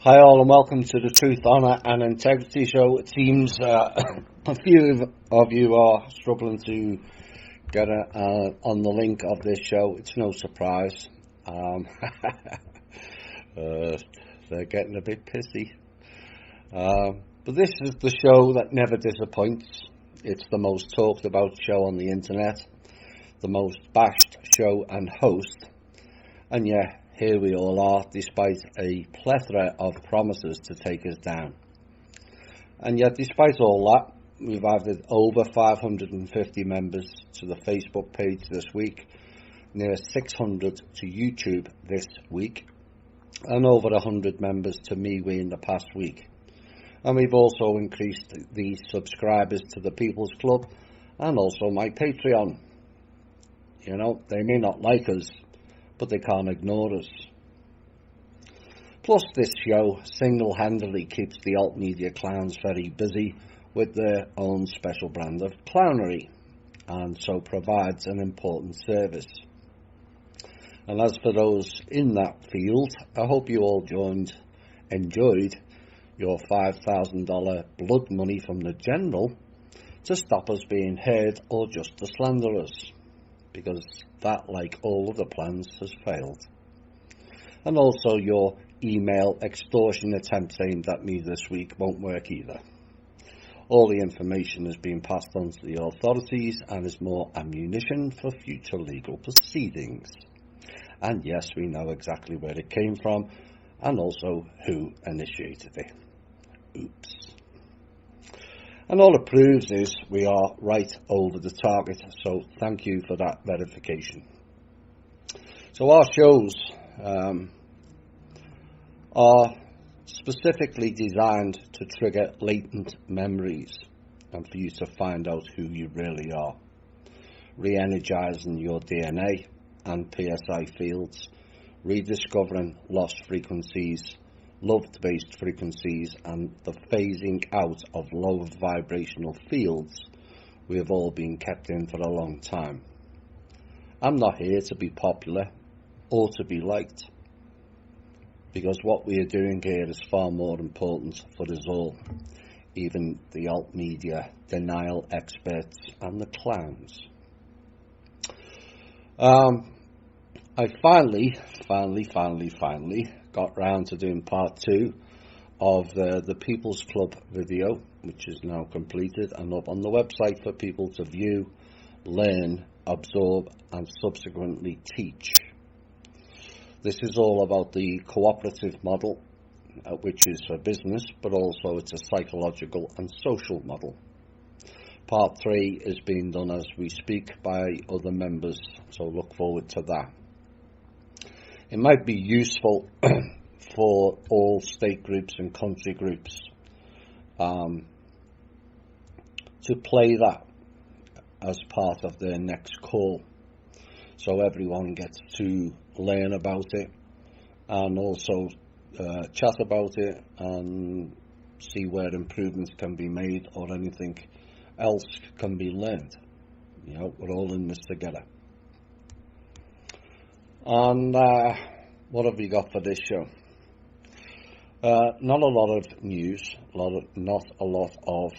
Hi all and welcome to the Truth, Honour and Integrity Show. It seems a few of you are struggling to get on the link of this show. It's no surprise. They're getting a bit pissy. But this is the show that never disappoints. It's the most talked about show on the internet, the most bashed show and host. And yeah, here we all are, despite a plethora of promises to take us down. And yet, despite all that, we've added over 550 members to the Facebook page this week, near 600 to YouTube this week, and over 100 members to MeWe in the past week. And we've also increased the subscribers to the People's Club and also my Patreon. You know, they may not like us, but they can't ignore us. Plus, this show single-handedly keeps the alt media clowns very busy with their own special brand of clownery, and so provides an important service. And as for those in that field, I hope you all enjoyed your $5,000 blood money from the General to stop us being heard or just to slander us, because that, like all other plans, has failed. And also your email extortion attempts aimed at me this week won't work either. All the information has been passed on to the authorities and is more ammunition for future legal proceedings. And yes, we know exactly where it came from and also who initiated it. Oops. And all it proves is we are right over the target, so thank you for that verification. So our shows are specifically designed to trigger latent memories and for you to find out who you really are, re-energizing your DNA and PSI fields, rediscovering lost frequencies, love-based frequencies, and the phasing out of low vibrational fields we have all been kept in for a long time. I'm not here to be popular or to be liked, because what we are doing here is far more important for us all, even the alt media, denial experts, and the clowns. I finally got round to doing part 2 of the People's Club video, which is now completed and up on the website for people to view, learn, absorb, and subsequently teach. This is all about the cooperative model, which is for business, but also it's a psychological and social model. Part 3 is being done as we speak by other members, so look forward to that. It might be useful for all state groups and country groups to play that as part of their next call, so everyone gets to learn about it and also chat about it and see where improvements can be made or anything else can be learned. You know, we're all in this together. And what have we got for this show? Not a lot of news, not a lot of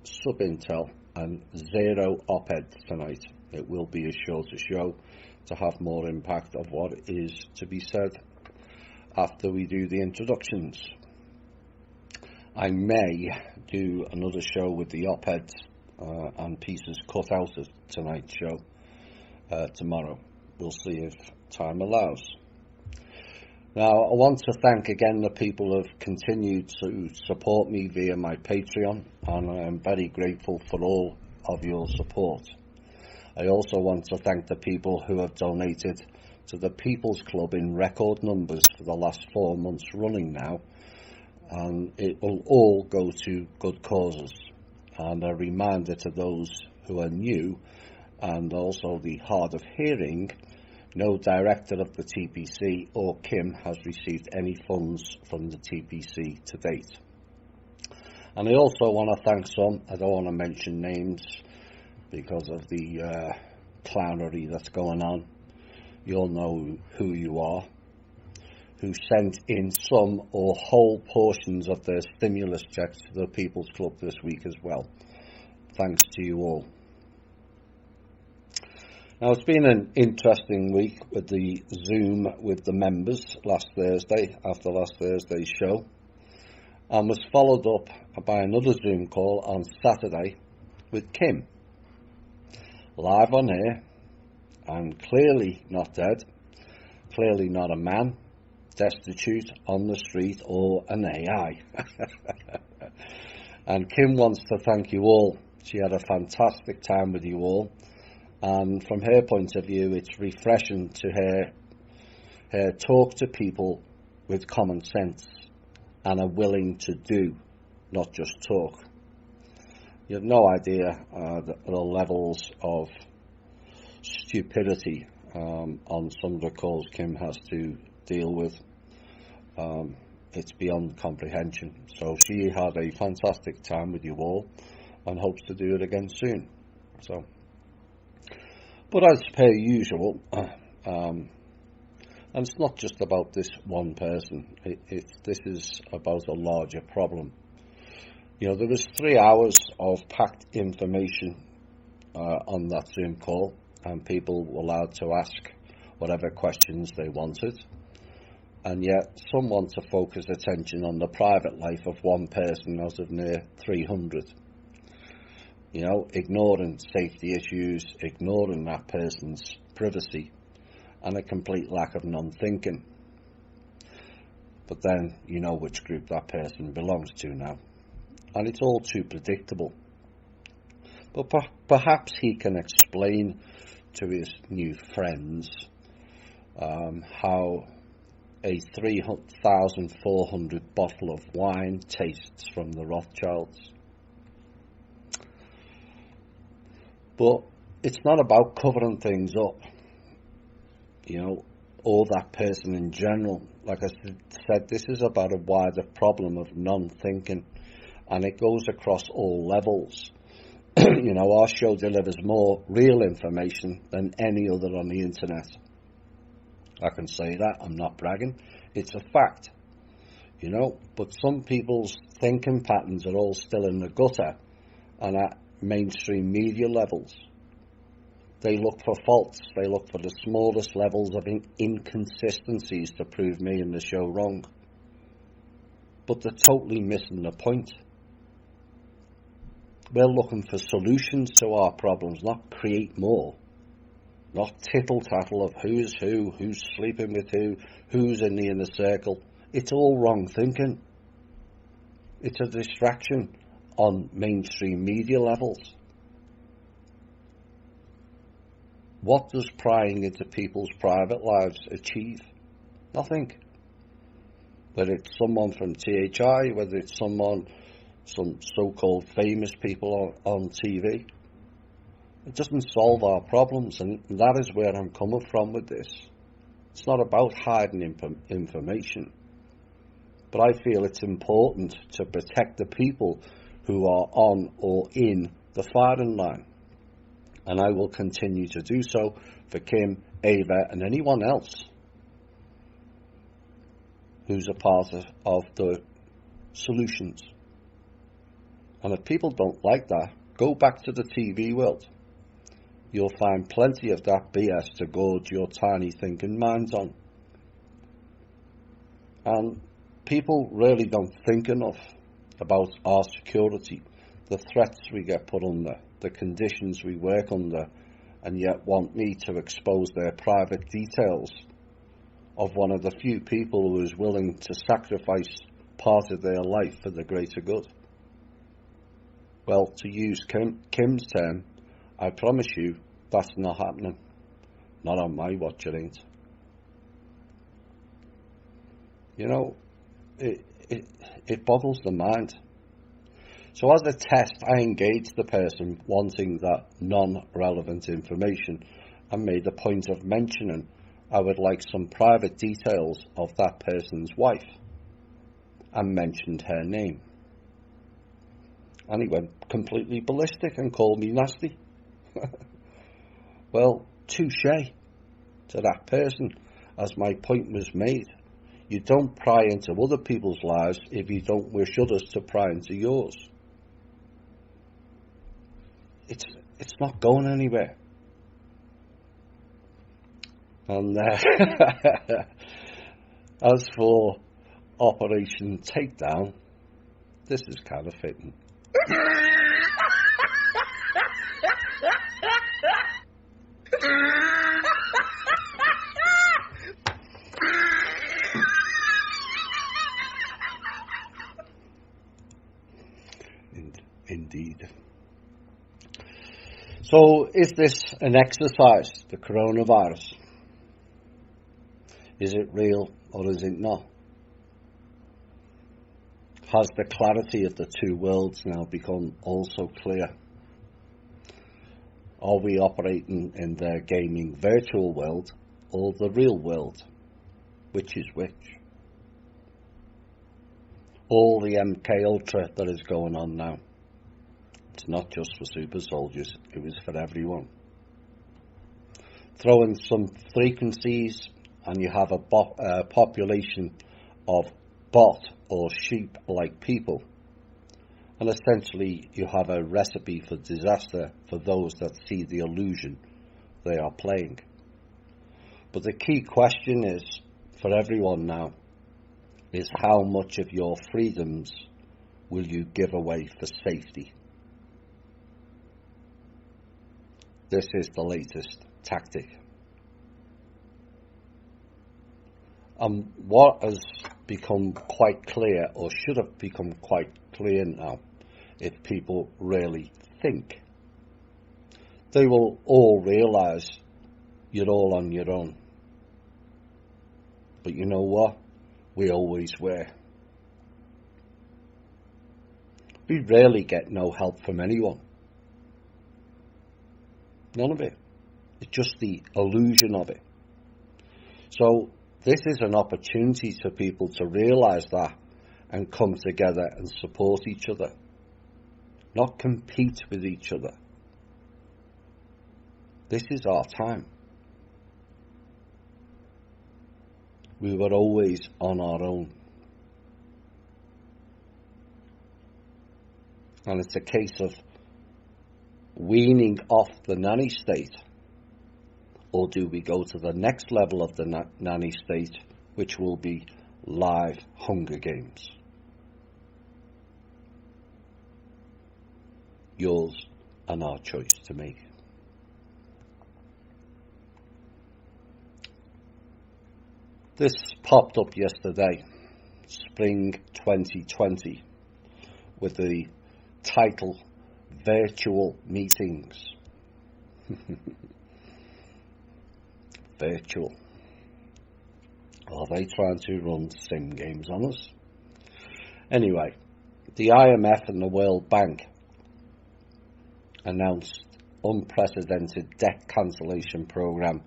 sub-intel, and zero op-eds tonight. It will be a shorter show to have more impact of what is to be said after we do the introductions. I may do another show with the op-eds and pieces cut out of tonight's show tomorrow. We'll see if time allows. Now, I want to thank again the people who have continued to support me via my Patreon, and I am very grateful for all of your support. I also want to thank the people who have donated to the People's Club in record numbers for the last 4 months running now, and it will all go to good causes. And a reminder to those who are new and also the hard of hearing, no director of the TPC or Kim has received any funds from the TPC to date. And I also want to thank some, I don't want to mention names because of the clownery that's going on. You'll know who you are, who sent in some or whole portions of their stimulus checks to the People's Club this week as well. Thanks to you all. Now, it's been an interesting week with the Zoom with the members last Thursday, after last Thursday's show, and was followed up by another Zoom call on Saturday with Kim, live on air, and clearly not dead, clearly not a man, destitute, on the street, or an AI. And Kim wants to thank you all. She had a fantastic time with you all, and from her point of view, it's refreshing to hear her talk to people with common sense and are willing to do, not just talk. You have no idea the levels of stupidity on some of the calls Kim has to deal with. It's beyond comprehension. So she had a fantastic time with you all and hopes to do it again soon. So, but as per usual, and it's not just about this one person. This is about a larger problem. You know, there was 3 hours of packed information on that Zoom call, and people were allowed to ask whatever questions they wanted. And yet, some want to focus attention on the private life of one person out of near 300. You know, ignoring safety issues, ignoring that person's privacy, and a complete lack of non-thinking. But then, you know which group that person belongs to now. And it's all too predictable. But perhaps he can explain to his new friends how a 3,400 bottle of wine tastes from the Rothschilds. But it's not about covering things up, you know, or that person in general. Like I said, this is about a wider problem of non-thinking, and it goes across all levels. You know, our show delivers more real information than any other on the internet. I can say that, I'm not bragging, it's a fact, you know, but some people's thinking patterns are all still in the gutter and at mainstream media levels. They look for faults, they look for the smallest levels of inconsistencies to prove me and the show wrong. But they're totally missing the point. We're looking for solutions to our problems, not create more. Not tittle-tattle of who's who, who's sleeping with who, who's in the inner circle. It's all wrong thinking. It's a distraction on mainstream media levels. What does prying into people's private lives achieve? Nothing. Whether it's someone from THI, whether it's some so-called famous people on TV. It doesn't solve our problems, and that is where I'm coming from with this. It's not about hiding information, but I feel it's important to protect the people who are on or in the firing line. And I will continue to do so for Kim, Ava, and anyone else who's a part of the solutions. And if people don't like that, go back to the TV world. You'll find plenty of that BS to gorge your tiny thinking minds on. And people really don't think enough about our security, the threats we get put under, the conditions we work under, and yet want me to expose their private details of one of the few people who is willing to sacrifice part of their life for the greater good. Well, to use Kim's term, I promise you that's not happening. Not on my watch, it ain't. You know, it boggles the mind. So as a test, I engaged the person wanting that non-relevant information and made a point of mentioning I would like some private details of that person's wife and mentioned her name. And he went completely ballistic and called me nasty. Well, touche to that person, as my point was made. You don't pry into other people's lives if you don't wish others to pry into yours. It's not going anywhere. And as for Operation Takedown, this is kind of fitting. Indeed. So, is this an exercise, the coronavirus? Is it real or is it not? Has the clarity of the two worlds now become also clear? Are we operating in the gaming virtual world or the real world? Which is which? All the MK Ultra that is going on now, it's not just for super soldiers, it was for everyone. Throw in some frequencies and you have a population of bot or sheep-like people. And essentially you have a recipe for disaster for those that see the illusion they are playing. But the key question is, for everyone now, is how much of your freedoms will you give away for safety? This is the latest tactic. And what has become quite clear, or should have become quite clear now, if people really think, they will all realise you're all on your own. But you know what? We always were. We rarely get no help from anyone. None of it. It's just the illusion of it. So this is an opportunity for people to realise that and come together and support each other. Not compete with each other. This is our time. We were always on our own. And it's a case of weaning off the nanny state, or do we go to the next level of the nanny state, which will be live Hunger Games? Yours and our choice to make. This popped up yesterday, Spring 2020, with the title Virtual Meetings. Virtual. Are they trying to run sim games on us? Anyway, the IMF and the World Bank announced unprecedented debt cancellation program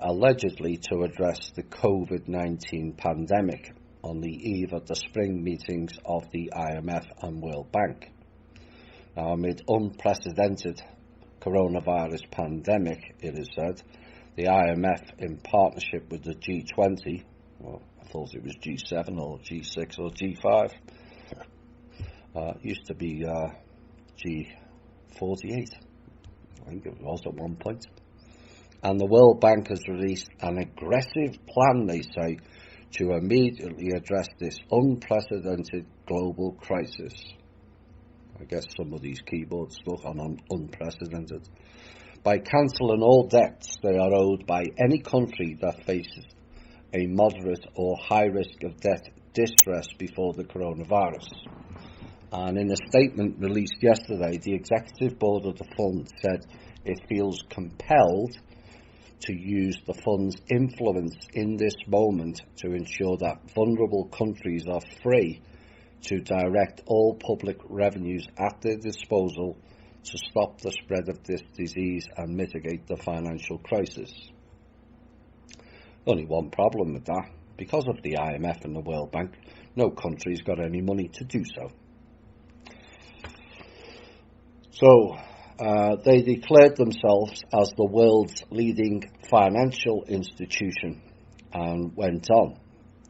allegedly to address the COVID-19 pandemic on the eve of the spring meetings of the IMF and World Bank. Now, amid unprecedented coronavirus pandemic, it is said, the IMF, in partnership with the G20, well, I thought it was G7 or G6 or G5, used to be G48, I think it was at one point. And the World Bank has released an aggressive plan, they say, to immediately address this unprecedented global crisis. I guess some of these keyboards stuck on unprecedented. By cancelling all debts they are owed by any country that faces a moderate or high risk of debt distress before the coronavirus. And in a statement released yesterday, the Executive Board of the Fund said it feels compelled to use the fund's influence in this moment to ensure that vulnerable countries are free to direct all public revenues at their disposal to stop the spread of this disease and mitigate the financial crisis. Only one problem with that. Because of the IMF and the World Bank, no country's got any money to do so. So, they declared themselves as the world's leading financial institution and went on.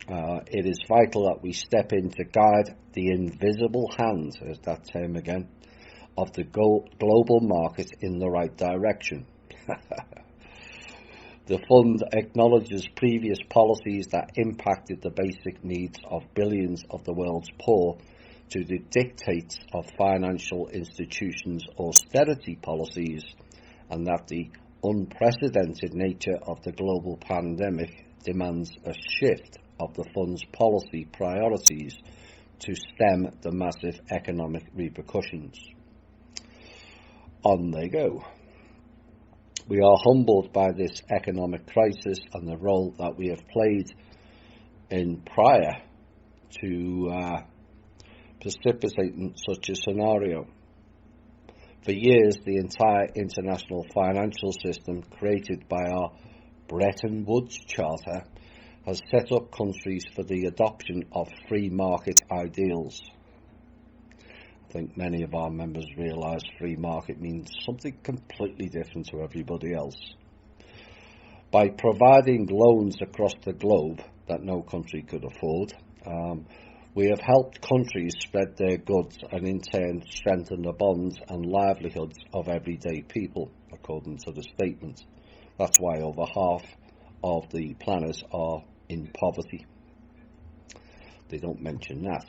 It is vital that we step in to guide the invisible hand, there's that term again, of the global market in the right direction. The fund acknowledges previous policies that impacted the basic needs of billions of the world's poor to the dictates of financial institutions' austerity policies, and that the unprecedented nature of the global pandemic demands a shift of the fund's policy priorities to stem the massive economic repercussions. On they go. We are humbled by this economic crisis and the role that we have played in prior to precipitating such a scenario. For years, the entire international financial system created by our Bretton Woods Charter has set up countries for the adoption of free market ideals. I think many of our members realise free market means something completely different to everybody else. By providing loans across the globe that no country could afford, we have helped countries spread their goods and in turn strengthen the bonds and livelihoods of everyday people, according to the statement. That's why over half of the planners are in poverty. They don't mention that.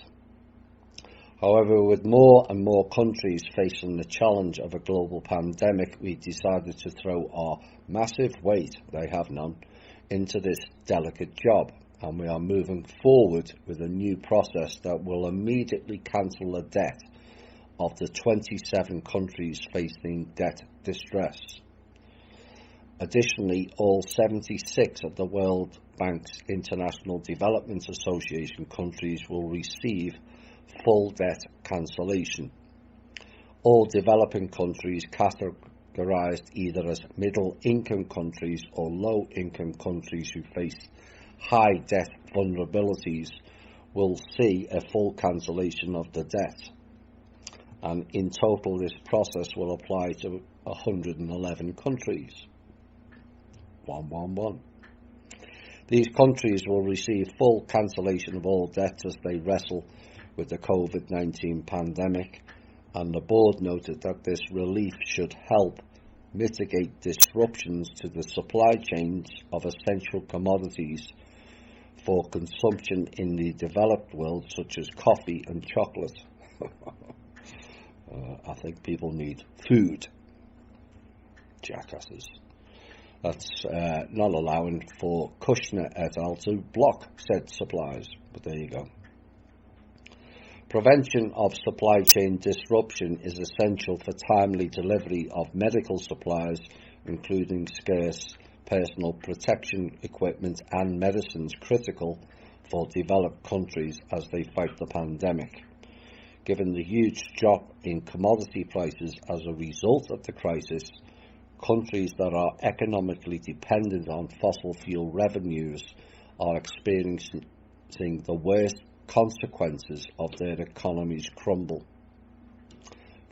However, with more and more countries facing the challenge of a global pandemic, we decided to throw our massive weight, they have none, into this delicate job. And we are moving forward with a new process that will immediately cancel the debt of the 27 countries facing debt distress. Additionally, all 76 of the World Bank's International Development Association countries will receive full debt cancellation. All developing countries categorised either as middle-income countries or low-income countries who face high debt vulnerabilities will see a full cancellation of the debt. And in total, this process will apply to 111 countries. 111. These countries will receive full cancellation of all debts as they wrestle with the COVID-19 pandemic, and the board noted that this relief should help mitigate disruptions to the supply chains of essential commodities for consumption in the developed world, such as coffee and chocolate. I think people need food. Jackasses. That's not allowing for Kushner et al. To block said supplies, but there you go. Prevention of supply chain disruption is essential for timely delivery of medical supplies, including scarce personal protection equipment and medicines critical for developed countries as they fight the pandemic. Given the huge drop in commodity prices as a result of the crisis, countries that are economically dependent on fossil fuel revenues are experiencing the worst consequences of their economies crumble.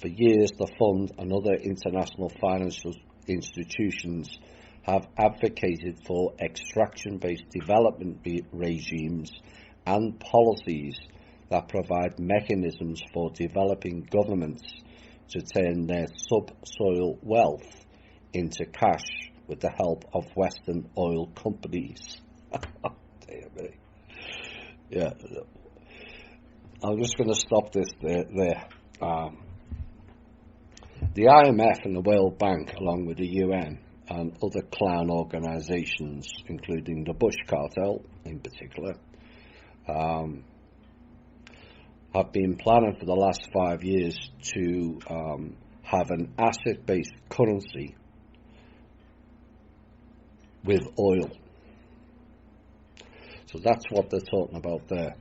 For years, the fund and other international financial institutions have advocated for extraction-based development regimes and policies that provide mechanisms for developing governments to turn their subsoil wealth into cash with the help of Western oil companies. Dear me. Yeah. I'm just going to stop this there. The IMF and the World Bank, along with the UN and other clown organisations, including the Bush Cartel in particular, have been planning for the last 5 years to have an asset-based currency with oil. So that's what they're talking about there.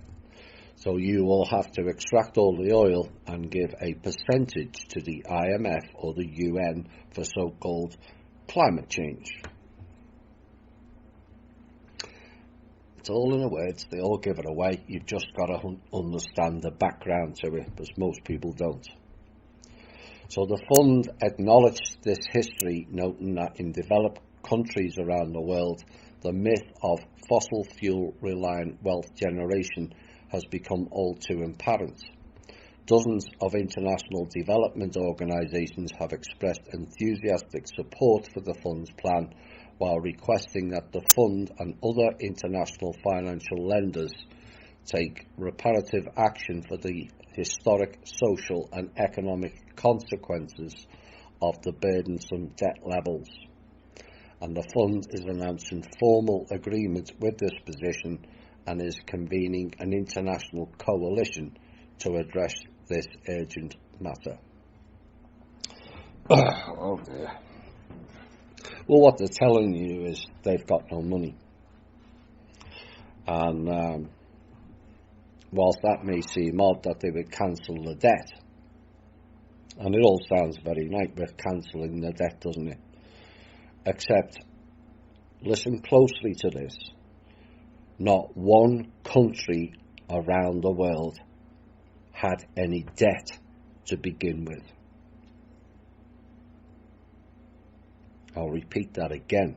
So you will have to extract all the oil and give a percentage to the IMF or the UN for so-called climate change. It's all in the words, they all give it away. You've just got to understand the background to it, because most people don't. So the fund acknowledged this history, noting that in developed countries around the world, the myth of fossil fuel reliant wealth generation has become all too apparent. Dozens of international development organisations have expressed enthusiastic support for the fund's plan, while requesting that the fund and other international financial lenders take reparative action for the historic social and economic consequences of the burdensome debt levels. And the fund is announcing formal agreement with this position and is convening an international coalition to address this urgent matter. Oh dear. Well, what they're telling you is they've got no money. And whilst that may seem odd that they would cancel the debt, and it all sounds very nice with cancelling the debt, doesn't it? Except, listen closely to this, not one country around the world had any debt to begin with. I'll repeat that again.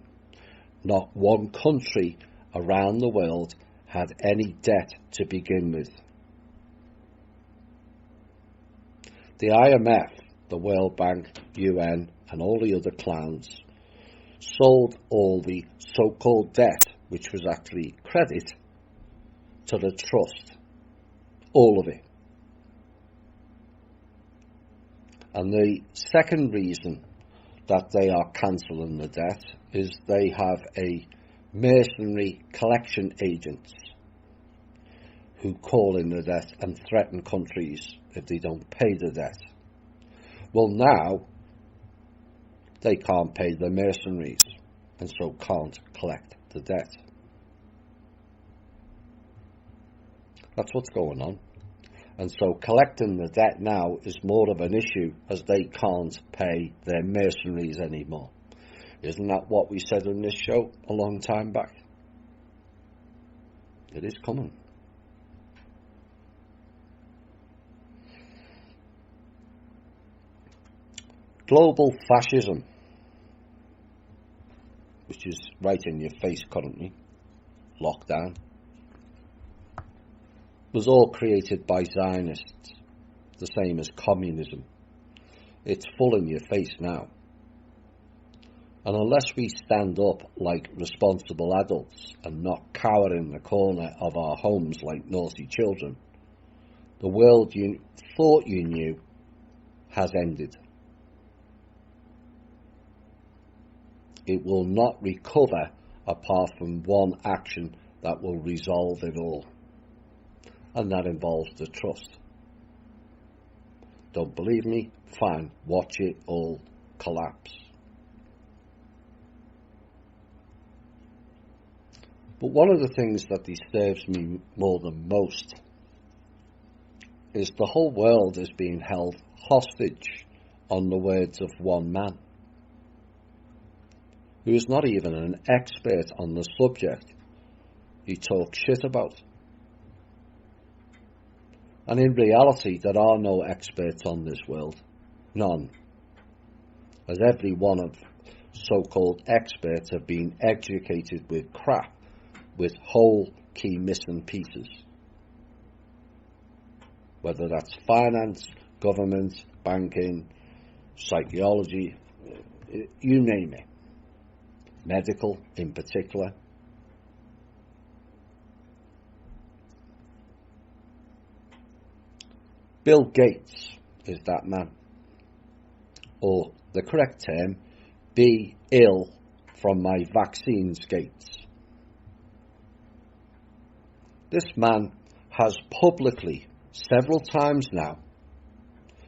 Not one country around the world had any debt to begin with. The IMF, the World Bank, UN, and all the other clowns sold all the so-called debt, which was actually credit, to the trust. All of it. And the second reason that they are cancelling the debt is they have a mercenary collection agents who call in the debt and threaten countries if they don't pay the debt. Well, now they can't pay the mercenaries and so can't collect the debt. That's what's going on. And so collecting the debt now is more of an issue as they can't pay their mercenaries anymore. Isn't that what we said on this show a long time back? It is coming. Global fascism, which is right in your face currently, lockdown, was all created by Zionists, the same as communism. It's full in your face now. And unless we stand up like responsible adults and not cower in the corner of our homes like naughty children, the world you thought you knew has ended. It will not recover apart from one action that will resolve it all. And that involves the trust. Don't believe me? Fine. Watch it all collapse. But one of the things that disturbs me more than most is the whole world is being held hostage on the words of one man, who is not even an expert on the subject he talks shit about. And in reality, there are no experts on this world. None. As every one of so-called experts have been educated with crap, with whole key missing pieces. Whether that's finance, government, banking, psychology, you name it. Medical in particular. Bill Gates is that man. Or the correct term, be ill from my vaccines gates. This man has publicly, several times now,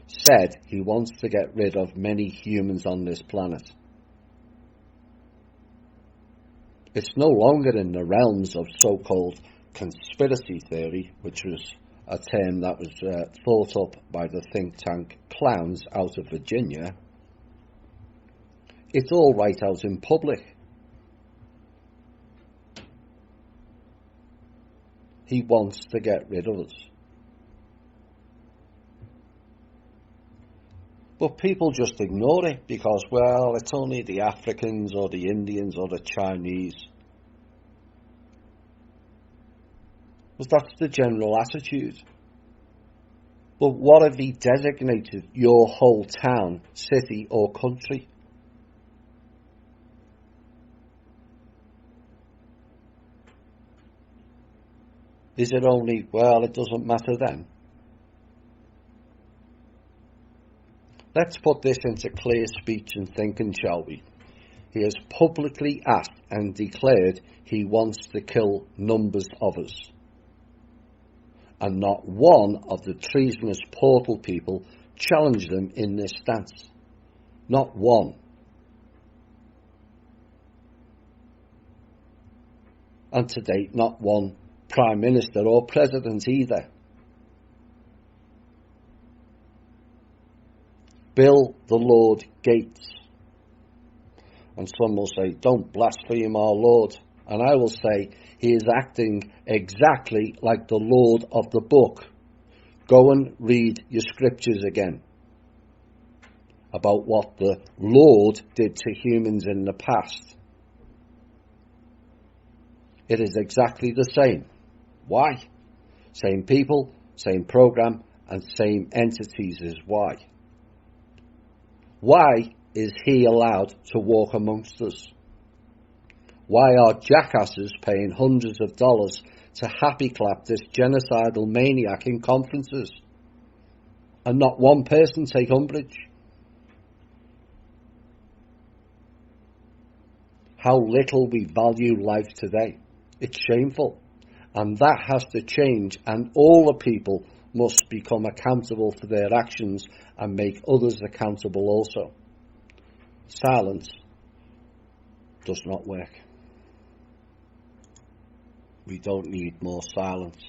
said he wants to get rid of many humans on this planet. It's no longer in the realms of so-called conspiracy theory, which was a term that was thought up by the think tank clowns out of Virginia. It's all right out in public. He wants to get rid of us. But people just ignore it because, well, it's only the Africans or the Indians or the Chinese. Because that's the general attitude. But what if he designated your whole town, city or country? Is it only, well, it doesn't matter then? Let's put this into clear speech and thinking, shall we? He has publicly asked and declared he wants to kill numbers of us. And not one of the treasonous portal people challenged him in this stance. Not one. And to date, not one Prime Minister or President either. Bill the Lord Gates. And some will say, don't blaspheme our Lord. And I will say, he is acting exactly like the Lord of the book. Go and read your scriptures again about what the Lord did to humans in the past. It is exactly the same. Why? Same people, same program, and same entities is why. Why is he allowed to walk amongst us? Why are jackasses paying hundreds of dollars to happy clap this genocidal maniac in conferences? And not one person take umbrage? How little we value life today. It's shameful. And that has to change, and all the people must become accountable for their actions and make others accountable also. Silence does not work. We don't need more silence.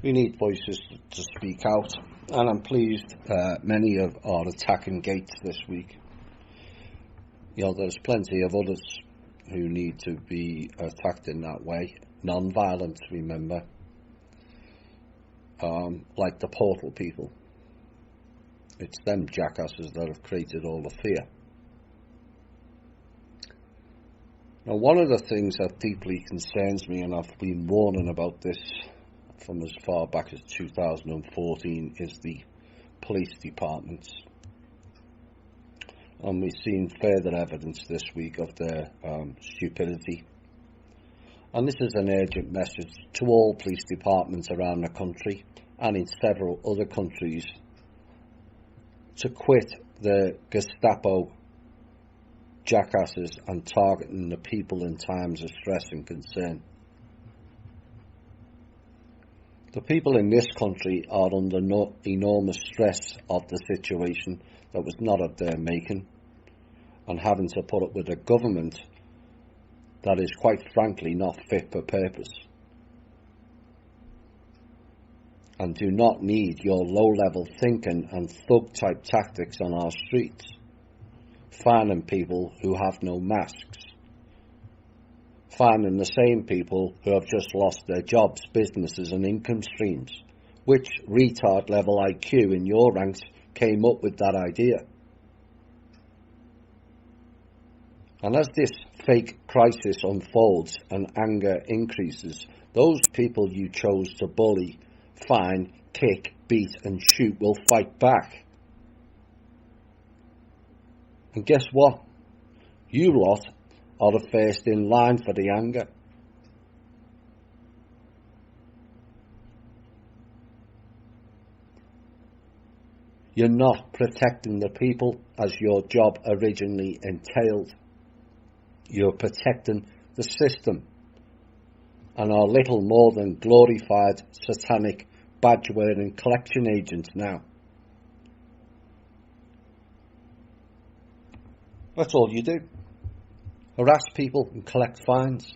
We need voices to speak out, and I'm pleased many are attacking Gates this week. You know, there's plenty of others who need to be attacked in that way. Non-violent, remember. Like the portal people. It's them jackasses that have created all the fear. Now, one of the things that deeply concerns me, and I've been warning about this from as far back as 2014, is the police departments. And we've seen further evidence this week of their stupidity. And this is an urgent message to all police departments around the country and in several other countries to quit the Gestapo jackasses and targeting the people in times of stress and concern. The people in this country are under enormous stress of the situation that was not of their making, and having to put up with a government that is quite frankly not fit for purpose, and do not need your low-level thinking and thug-type tactics on our streets, finding people who have no masks, finding the same people who have just lost their jobs, businesses and income streams. Which retard-level IQ in your ranks came up with that idea? And as this fake crisis unfolds and anger increases, those people you chose to bully, fine, kick, beat and shoot will fight back. And guess what? You lot are the first in line for the anger. You're not protecting the people as your job originally entailed. You're protecting the system and are little more than glorified satanic badge-wearing collection agents now. That's all you do. Harass people and collect fines.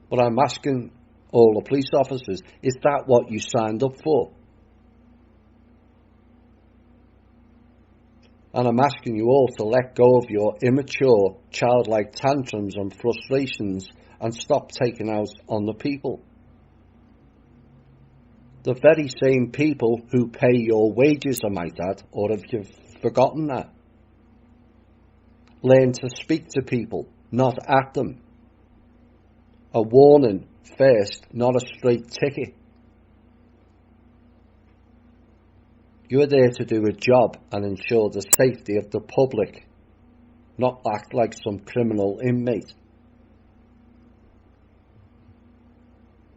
But I'm asking all the police officers, is that what you signed up for? And I'm asking you all to let go of your immature, childlike tantrums and frustrations and stop taking out on the people. The very same people who pay your wages, I might add, or have you forgotten that? Learn to speak to people, not at them. A warning first, not a straight ticket. You're there to do a job and ensure the safety of the public, not act like some criminal inmate.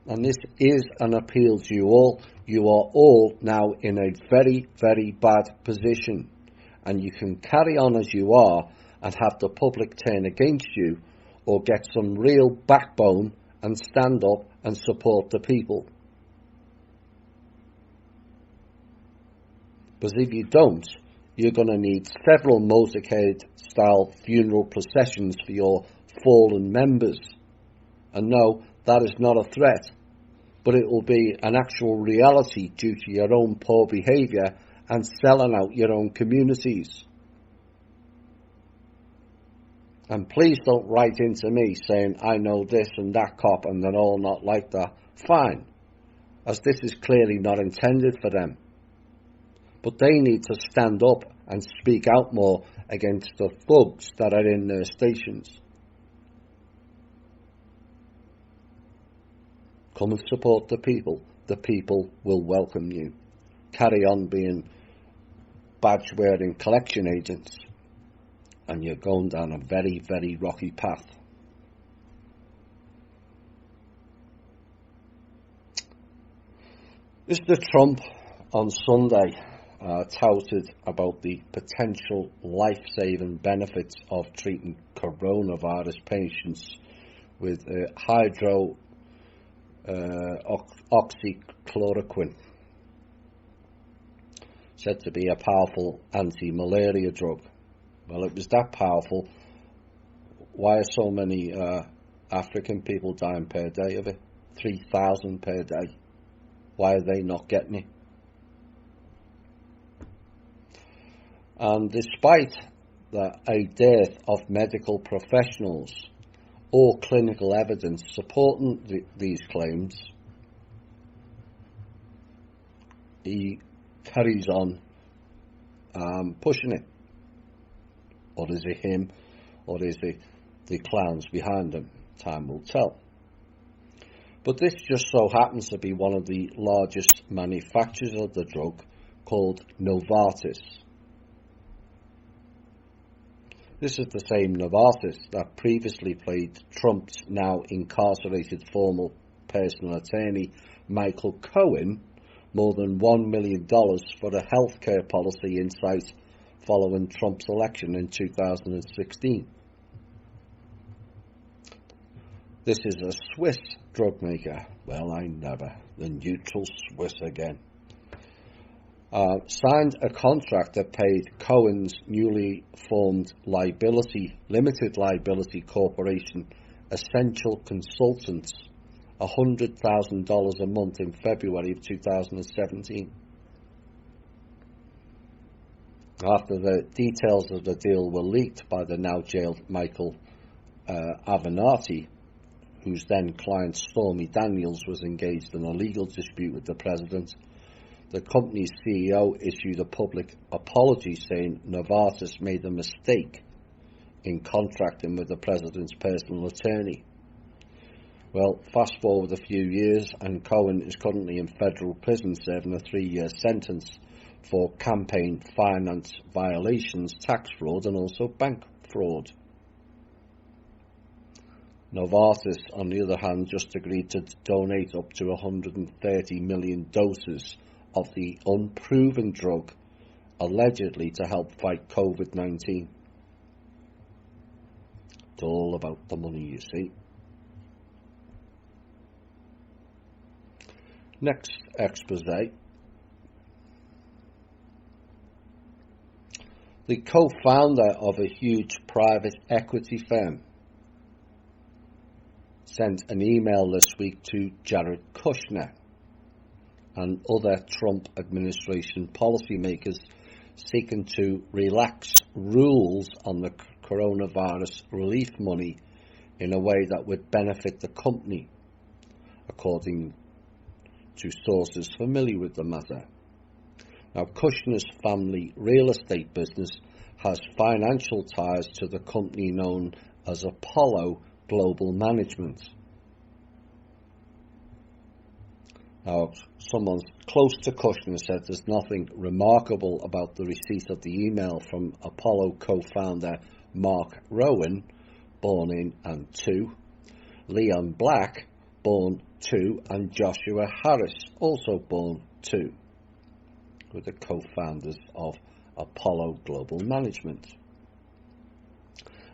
And this is an appeal to you all. You are all now in a very, very bad position. And you can carry on as you are and have the public turn against you, or get some real backbone and stand up and support the people. Because if you don't, you're going to need several motorcade-style funeral processions for your fallen members. And no, that is not a threat, but it will be an actual reality due to your own poor behaviour and selling out your own communities. And please don't write into me saying, I know this and that cop and they're all not like that. Fine, as this is clearly not intended for them. But they need to stand up and speak out more against the thugs that are in their stations. Come and support the people. The people will welcome you. Carry on being badge-wearing collection agents, and you're going down a very, very rocky path. Mr. Trump on Sunday touted about the potential life-saving benefits of treating coronavirus patients with hydroxychloroquine, said to be a powerful anti-malaria drug. Well, it was that powerful. Why are so many African people dying per day of it? 3,000 per day. Why are they not getting it? And despite a dearth of medical professionals or clinical evidence supporting these claims, he carries on pushing it. Or is it him, or is it the clowns behind him? Time will tell. But this just so happens to be one of the largest manufacturers of the drug, called Novartis. This is the same Novartis that previously paid Trump's now incarcerated former personal attorney, Michael Cohen, more than $1 million for a healthcare policy insight following Trump's election in 2016. This is a Swiss drug maker. Well, I never. The neutral Swiss again. Signed a contract that paid Cohen's newly formed limited liability corporation, Essential Consultants, $100,000 a month in February of 2017. After the details of the deal were leaked by the now jailed Michael Avenatti, whose then client Stormy Daniels was engaged in a legal dispute with the president, the company's CEO issued a public apology saying Novartis made a mistake in contracting with the president's personal attorney. Well, fast forward a few years, and Cohen is currently in federal prison serving a 3-year sentence for campaign finance violations, tax fraud, and also bank fraud. Novartis, on the other hand, just agreed to donate up to 130 million doses of the unproven drug, allegedly to help fight COVID-19. It's all about the money, you see. Next expose. The co-founder of a huge private equity firm sent an email this week to Jared Kushner and other Trump administration policymakers seeking to relax rules on the coronavirus relief money in a way that would benefit the company, according to sources familiar with the matter. Now, Kushner's family real estate business has financial ties to the company known as Apollo Global Management. Now, someone close to Kushner said there's nothing remarkable about the receipt of the email from Apollo co-founder Mark Rowan, born in and 2, Leon Black, born 2, and Joshua Harris, also born 2, were the co-founders of Apollo Global Management.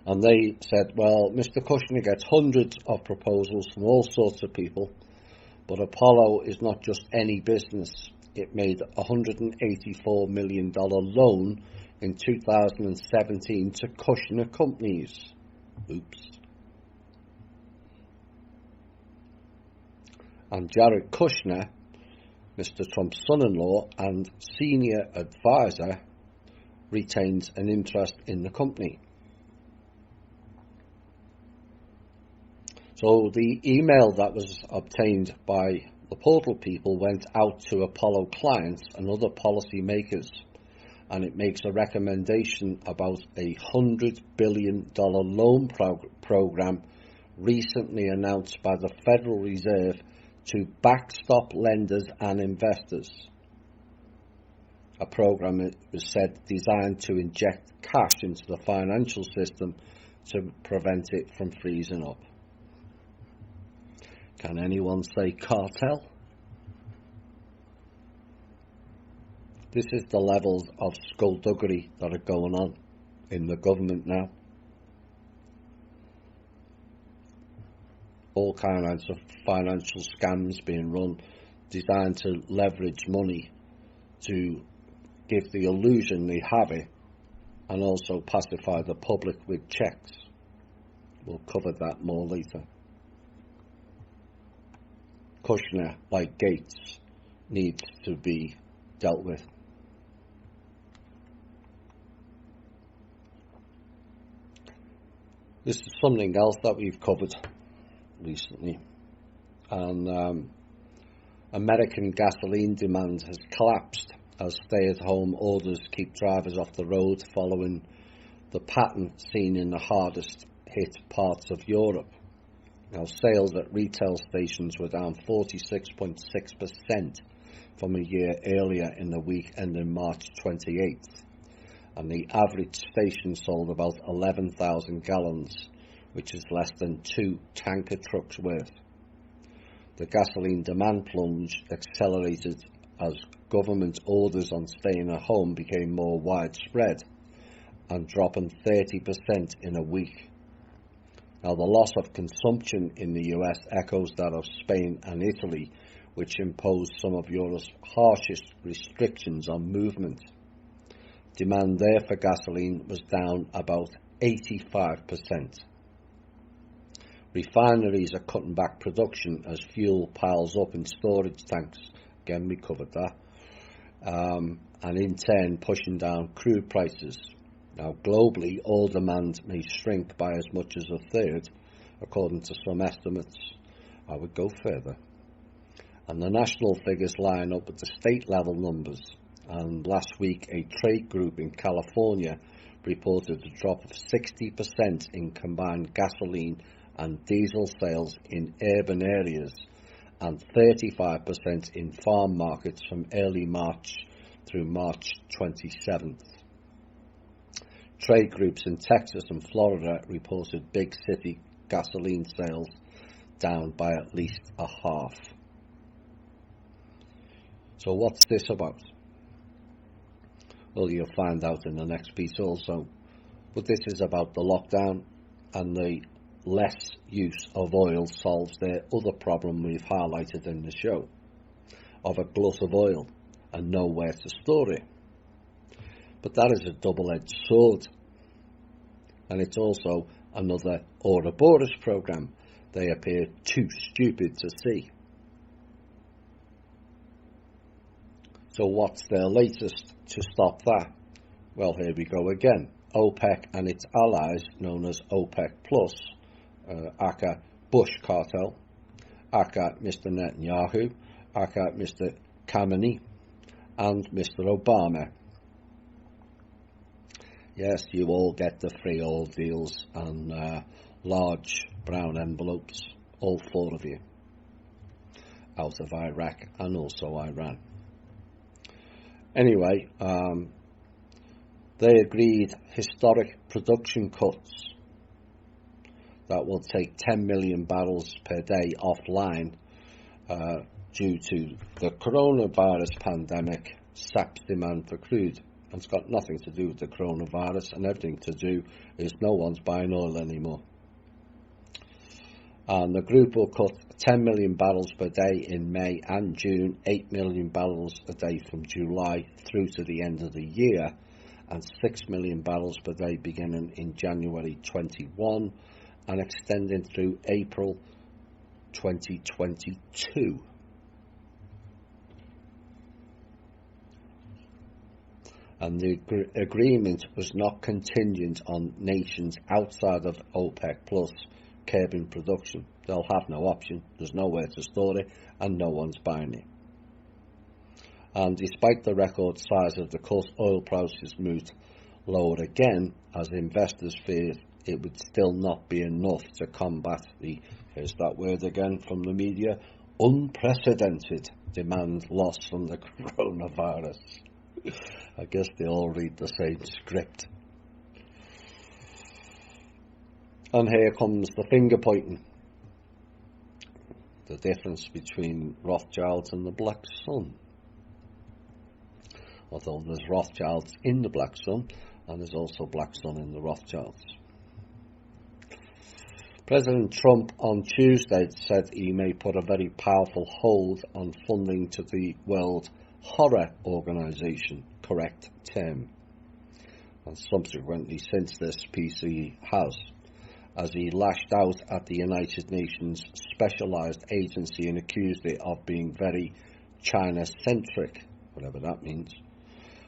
And they said, well, Mr. Kushner gets hundreds of proposals from all sorts of people, but Apollo is not just any business. It made a $184 million loan in 2017 to Kushner companies. Oops. And Jared Kushner, Mr. Trump's son-in-law and senior advisor, retains an interest in the company. So the email that was obtained by the portal people went out to Apollo clients and other policy makers, and it makes a recommendation about a $100 billion loan program recently announced by the Federal Reserve to backstop lenders and investors. A program, it was said, designed to inject cash into the financial system to prevent it from freezing up. Can anyone say cartel? This is the levels of skullduggery that are going on in the government now. All kinds of financial scams being run, designed to leverage money to give the illusion they have it, and also pacify the public with checks. We'll cover that more later. Kushner, like Gates, needs to be dealt with. This is something else that we've covered recently, and American gasoline demand has collapsed as stay-at-home orders keep drivers off the road, following the pattern seen in the hardest hit parts of Europe. Now, sales at retail stations were down 46.6% from a year earlier in the week ending March 28th, and the average station sold about 11,000 gallons, which is less than 2 tanker trucks worth. The gasoline demand plunge accelerated as government orders on staying at home became more widespread and dropping 30% in a week. Now, the loss of consumption in the US echoes that of Spain and Italy, which imposed some of Europe's harshest restrictions on movement. Demand there for gasoline was down about 85%. Refineries are cutting back production as fuel piles up in storage tanks. Again, we covered that. And in turn, pushing down crude prices. Now, globally, oil demand may shrink by as much as a third, according to some estimates. I would go further. And the national figures line up with the state-level numbers. And last week, a trade group in California reported a drop of 60% in combined gasoline and diesel sales in urban areas, and 35% in farm markets from early March through March 27th. Trade groups in Texas and Florida reported big city gasoline sales down by at least a half. So what's this about? Well, you'll find out in the next piece also. But this is about the lockdown, and the less use of oil solves the other problem we've highlighted in the show, of a glut of oil and nowhere to store it. But that is a double-edged sword. And it's also another Ouroboros program they appear too stupid to see. So what's their latest to stop that? Well, here we go again. OPEC and its allies, known as OPEC Plus, aka Bush cartel, aka Mr. Netanyahu, aka Mr. Khamenei, and Mr. Obama. Yes, you all get the free oil deals and large brown envelopes, all 4 of you. out of Iraq and also Iran. Anyway, they agreed historic production cuts that will take 10 million barrels per day offline due to the coronavirus pandemic saps demand for crude. And it's got nothing to do with the coronavirus and everything to do is no one's buying oil anymore. And the group will cut 10 million barrels per day in May and June, 8 million barrels a day from July through to the end of the year, and 6 million barrels per day beginning in January 21 and extending through April 2022. And the agreement was not contingent on nations outside of OPEC Plus curbing production. They'll have no option, there's nowhere to store it, and no one's buying it. And despite the record size of the cut, oil prices moved lower again as investors feared it would still not be enough to combat the, here's that word again from the media, unprecedented demand loss from the coronavirus. I guess they all read the same script. And here comes the finger pointing. The difference between Rothschilds and the Black Sun. Although there's Rothschilds in the Black Sun, and there's also Black Sun in the Rothschilds. President Trump on Tuesday said he may put a very powerful hold on funding to the World Horror Organization, correct term. And subsequently since this piece he has, as he lashed out at the United Nations specialised agency and accused it of being very China-centric, whatever that means,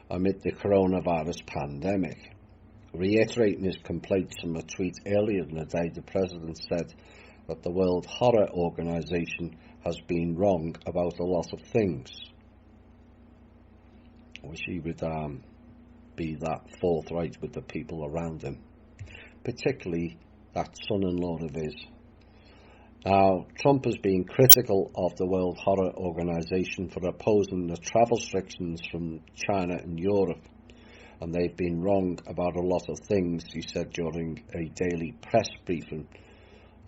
amid the coronavirus pandemic. Reiterating his complaints from a tweet earlier in the day, the president said that the World Horror Organization has been wrong about a lot of things. I wish he would be that forthright with the people around him, particularly that son-in-law of his. Now, Trump has been critical of the World Horror Organization for opposing the travel restrictions from China and Europe, and they've been wrong about a lot of things, he said during a daily press briefing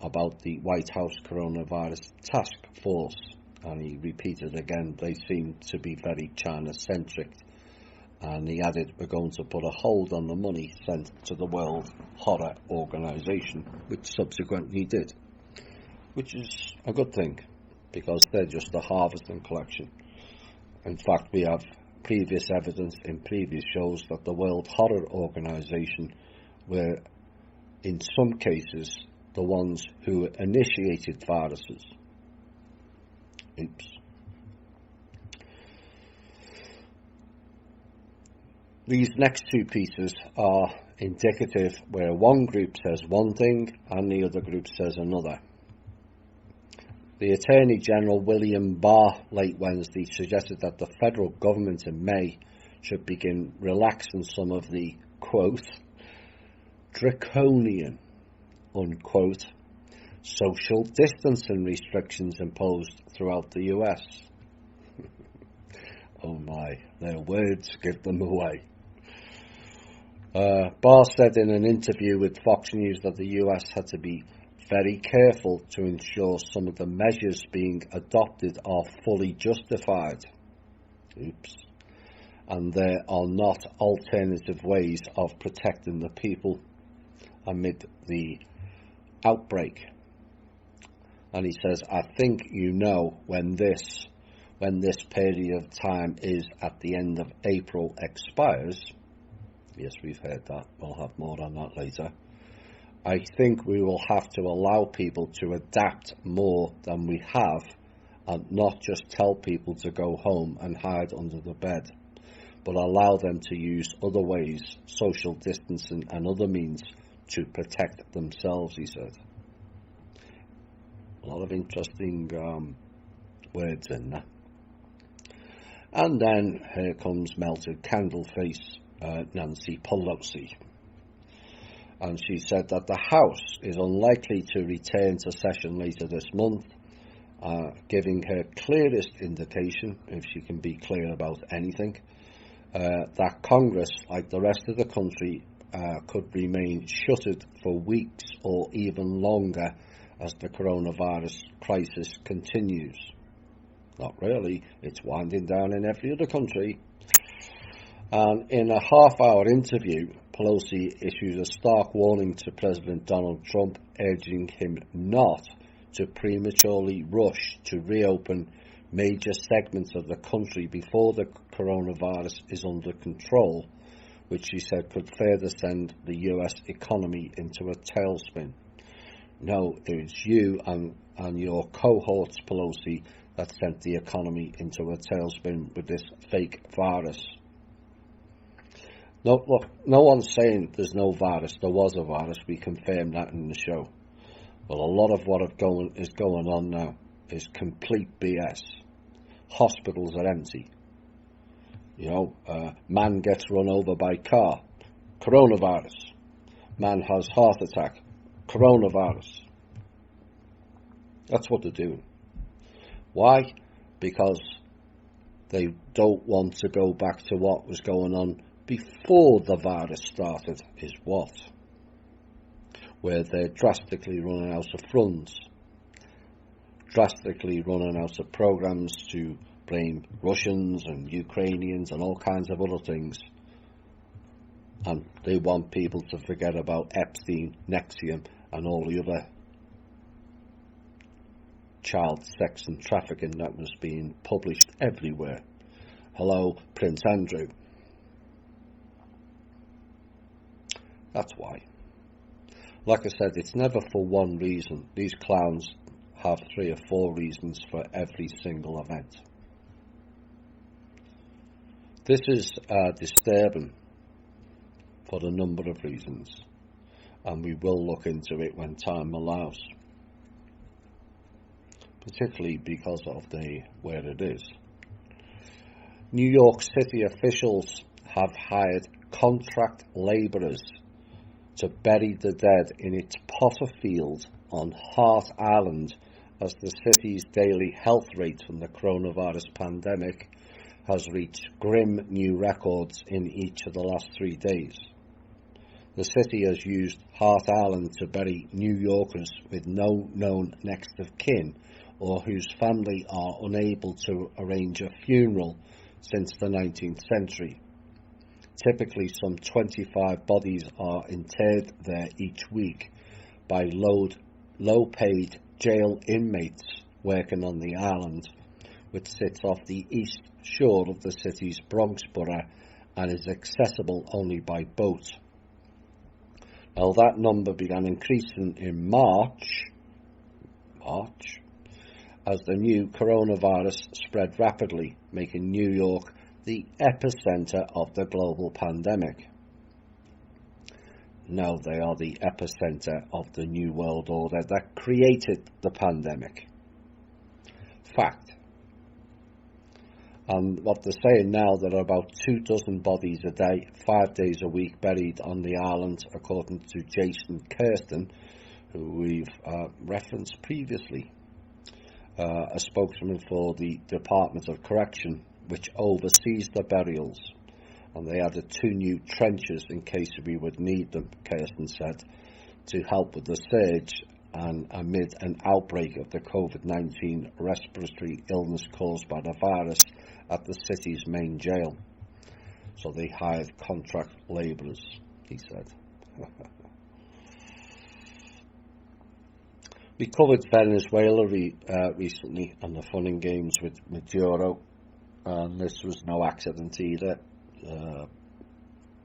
about the White House Coronavirus Task Force. And he repeated again, they seem to be very China-centric. And he added, we're going to put a hold on the money sent to the World Horror Organization, which subsequently did. Which is a good thing, because they're just a harvesting collection. In fact, we have previous evidence in previous shows that the World Horror Organization were, in some cases, the ones who initiated viruses. Oops. These next two pieces are indicative where one group says one thing and the other group says another. The Attorney General William Barr late Wednesday suggested that the federal government in May should begin relaxing some of the, quote, draconian, unquote, social distancing restrictions imposed throughout the US. Oh my, their words give them away. Barr said in an interview with Fox News that the US had to be very careful to ensure some of the measures being adopted are fully justified. Oops. And there are not alternative ways of protecting the people amid the outbreak. And he says, I think you know when this period of time is at the end of April expires. Yes, we've heard that. We'll have more on that later. I think we will have to allow people to adapt more than we have and not just tell people to go home and hide under the bed, but allow them to use other ways, social distancing and other means to protect themselves, he said. A lot of interesting words in there. And then here comes melted candle face Nancy Pelosi. And she said that the House is unlikely to return to session later this month giving her clearest indication, if she can be clear about anything, that Congress, like the rest of the country, could remain shuttered for weeks or even longer as the coronavirus crisis continues. Not really, it's winding down in every other country. And in a half-hour interview, Pelosi issued a stark warning to President Donald Trump, urging him not to prematurely rush to reopen major segments of the country before the coronavirus is under control, which she said could further send the US economy into a tailspin. No, it was you and your cohorts, Pelosi, that sent the economy into a tailspin with this fake virus. No, look, no one's saying there's no virus. There was a virus. We confirmed that in the show. But a lot of what is going on now is complete BS. Hospitals are empty. Man gets run over by car. Coronavirus. Man has heart attack. Coronavirus. That's what they're doing. Why? Because they don't want to go back to what was going on before the virus started, is what? Where they're drastically running out of funds, drastically running out of programs to blame Russians and Ukrainians and all kinds of other things. And they want people to forget about Epstein, NXIVM and all the other child sex and trafficking that was being published everywhere. Hello, Prince Andrew. That's why. Like I said, it's never for one reason. These clowns have 3 or 4 reasons for every single event. This is disturbing for a number of reasons, and we will look into it when time allows, particularly because of where it is. New York City officials have hired contract labourers to bury the dead in its Potter Field on Hart Island, as the city's daily health rate from the coronavirus pandemic has reached grim new records in each of the last 3 days. The city has used Hart Island to bury New Yorkers with no known next of kin or whose family are unable to arrange a funeral since the 19th century. Typically, some 25 bodies are interred there each week by low-paid jail inmates working on the island, which sits off the east shore of the city's Bronx borough and is accessible only by boat. Now, that number began increasing in March, as the new coronavirus spread rapidly, making New York the epicenter of the global pandemic. No, they are the epicenter of the New World Order that created the pandemic. Fact. And what they're saying now, there are about 24 bodies a day, 5 days a week, buried on the island, according to Jason Kirsten, who we've referenced previously, a spokesman for the Department of Correction, which oversees the burials. And they added 2 new trenches in case we would need them, Kirsten said, to help with the surge and amid an outbreak of the COVID-19 respiratory illness caused by the virus at the city's main jail. So they hired contract labourers, he said. We covered Venezuela recently and the fun and games with Maduro, and this was no accident either.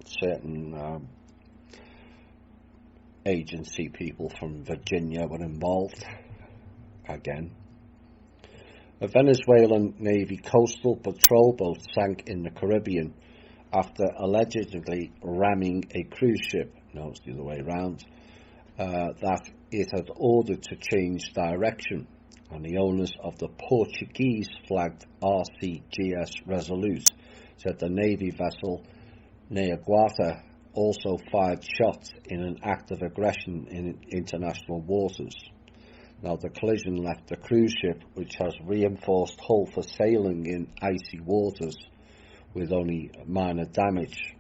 Certain agency people from Virginia were involved again. A Venezuelan Navy coastal patrol boat sank in the Caribbean after allegedly ramming a cruise ship, no, it's the other way around, that it had ordered to change direction, and the owners of the Portuguese-flagged RCGS Resolute said the Navy vessel Niagara also fired shots in an act of aggression in international waters. Now, the collision left the cruise ship, which has reinforced hull for sailing in icy waters, with only minor damage.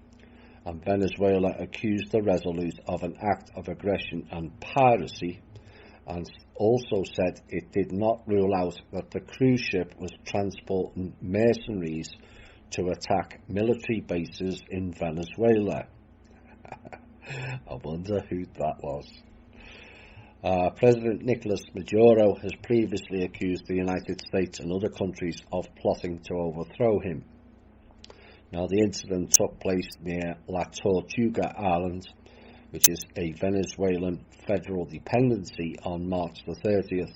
And Venezuela accused the Resolute of an act of aggression and piracy, and also said it did not rule out that the cruise ship was transporting mercenaries to attack military bases in Venezuela. I wonder who that was. President Nicolas Maduro has previously accused the United States and other countries of plotting to overthrow him. Now, the incident took place near La Tortuga Island, which is a Venezuelan federal dependency, on March the 30th,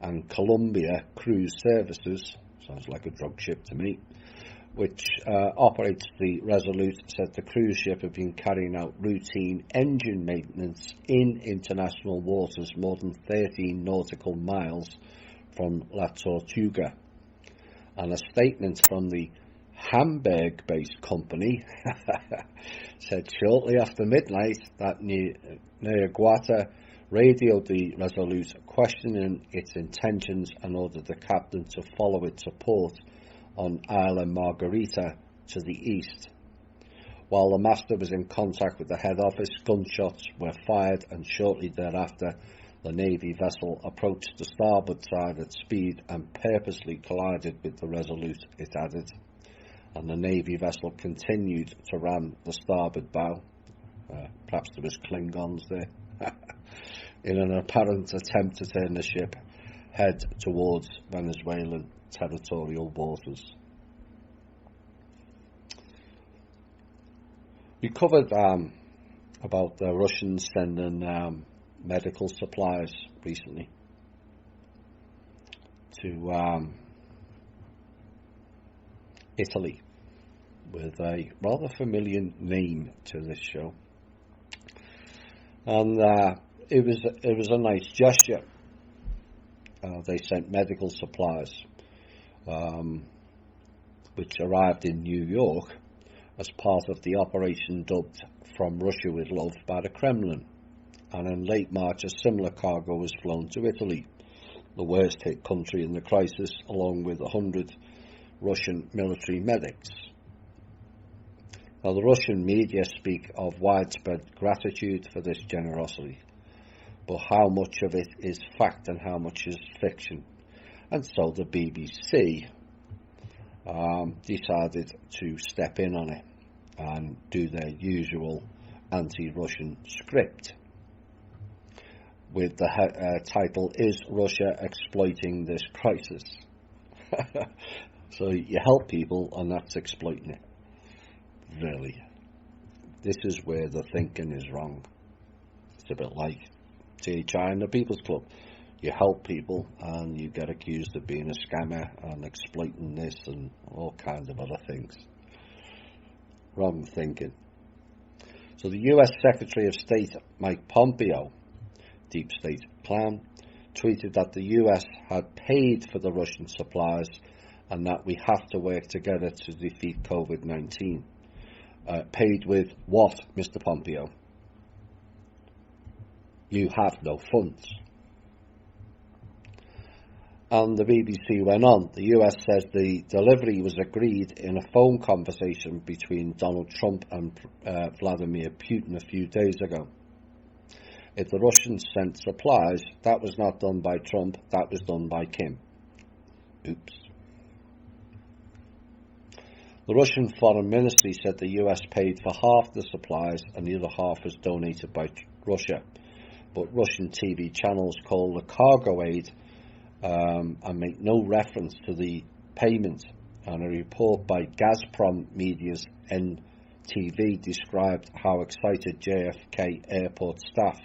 and Colombia Cruise Services, sounds like a drug ship to me, which operates the Resolute, said the cruise ship had been carrying out routine engine maintenance in international waters more than 13 nautical miles from La Tortuga. And a statement from the Hamburg-based company said shortly after midnight that Niagara radioed the Resolute, questioning its intentions, and ordered the captain to follow it to port on Isla Margarita to the east. While the master was in contact with the head office, gunshots were fired, and shortly thereafter the Navy vessel approached the starboard side at speed and purposely collided with the Resolute, it added. And the Navy vessel continued to ram the starboard bow. Perhaps there was Klingons there. In an apparent attempt to turn the ship head towards Venezuelan territorial waters. We covered about the Russians sending medical supplies recently to Italy, with a rather familiar name to this show, and it was a nice gesture. They sent medical supplies, which arrived in New York as part of the operation dubbed "From Russia with Love" by the Kremlin. And in late March, a similar cargo was flown to Italy, the worst hit country in the crisis, along with 100 Russian military medics. Now, the Russian media speak of widespread gratitude for this generosity, but how much of it is fact and how much is fiction? And so the BBC decided to step in on it and do their usual anti-Russian script, with the title, "Is Russia Exploiting This Crisis?" So you help people and that's exploiting it. Really. This is where the thinking is wrong. It's a bit like THI and the People's Club. You help people and you get accused of being a scammer and exploiting this and all kinds of other things. Wrong thinking. So the US Secretary of State Mike Pompeo, deep state clown, tweeted that the US had paid for the Russian supplies and that we have to work together to defeat COVID-19. Paid with what, Mr. Pompeo? You have no funds. And the BBC went on. The US says the delivery was agreed in a phone conversation between Donald Trump and Vladimir Putin a few days ago. If the Russians sent supplies, that was not done by Trump, that was done by Kim. Oops. The Russian Foreign Ministry said the US paid for half the supplies and the other half was donated by Russia. But Russian TV channels call the cargo aid and make no reference to the payment. And a report by Gazprom Media's NTV described how excited JFK airport staff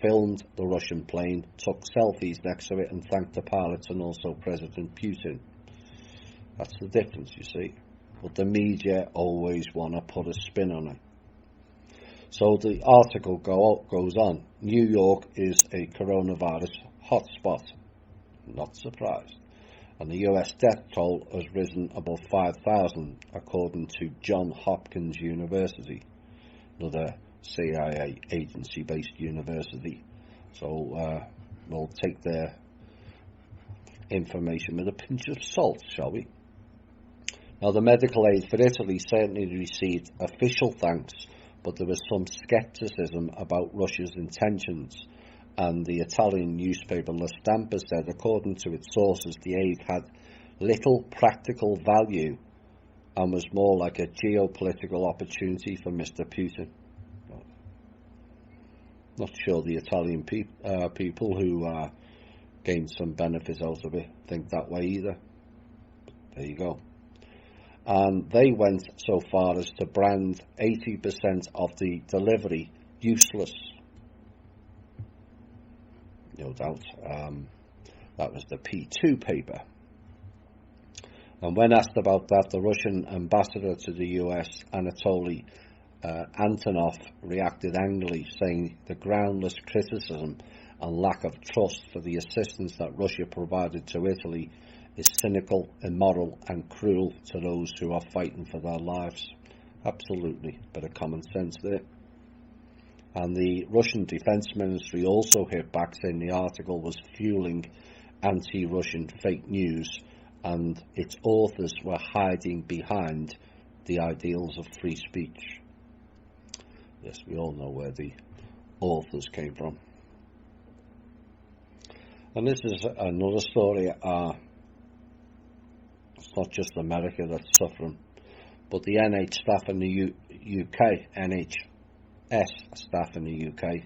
filmed the Russian plane, took selfies next to it and thanked the pilots and also President Putin. That's the difference, you see. But the media always want to put a spin on it. So the article goes on. New York is a coronavirus hotspot. Not surprised. And the US death toll has risen above 5,000, according to Johns Hopkins University, another CIA agency-based university. So we'll take their information with a pinch of salt, shall we? Now, the medical aid for Italy certainly received official thanks, but there was some scepticism about Russia's intentions, and the Italian newspaper La Stampa said, according to its sources, the aid had little practical value and was more like a geopolitical opportunity for Mr. Putin. Not sure the Italian people who gained some benefits out of it think that way either. But there you go. And they went so far as to brand 80% of the delivery useless. No doubt. That was the P2 paper. And when asked about that, the Russian ambassador to the US, Anatoly Antonov, reacted angrily, saying the groundless criticism and lack of trust for the assistance that Russia provided to Italy is cynical, immoral and cruel to those who are fighting for their lives. Absolutely, bit of common sense there. And the Russian Defense Ministry also hit back, saying the article was fueling anti-Russian fake news and its authors were hiding behind the ideals of free speech. Yes, we all know where the authors came from. And this is another story. It's not just America that's suffering, but the NH staff in the UK, NHS staff in the UK,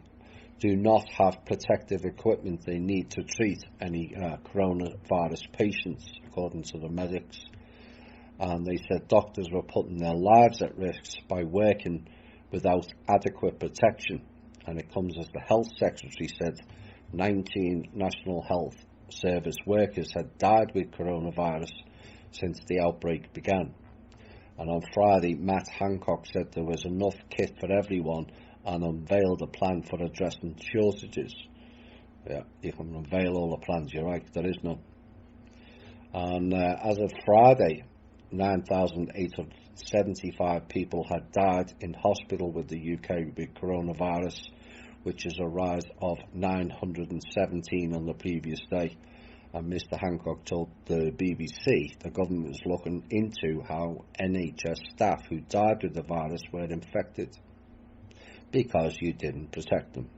do not have protective equipment they need to treat any coronavirus patients, according to the medics. And they said doctors were putting their lives at risk by working without adequate protection. And it comes as the Health Secretary said 19 National Health Service workers had died with coronavirus since the outbreak began. And on Friday, Matt Hancock said there was enough kit for everyone and unveiled a plan for addressing shortages. Yeah, you can unveil all the plans, you're right, there is none. And as of Friday, 9,875 people had died in hospital with the UK with coronavirus, which is a rise of 917 on the previous day. And Mr. Hancock told the BBC the government was looking into how NHS staff who died with the virus were infected because you didn't protect them.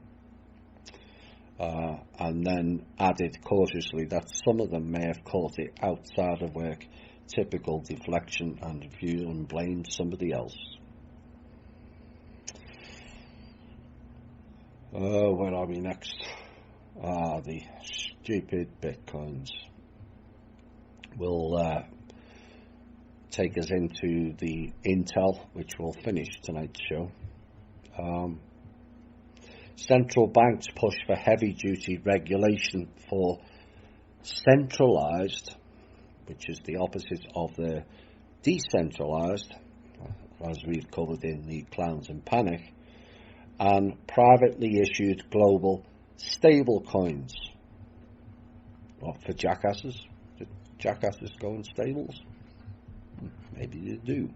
And then added cautiously that some of them may have caught it outside of work, typical deflection and refusal and blame somebody else. Where are we next? The stupid bitcoins will take us into the Intel, which will finish tonight's show. Central banks push for heavy-duty regulation for centralised, which is the opposite of the decentralised, as we've covered in the Clowns and Panic, and privately issued global stable coins. What, for jackasses? Do jackasses go in stables? Maybe they do.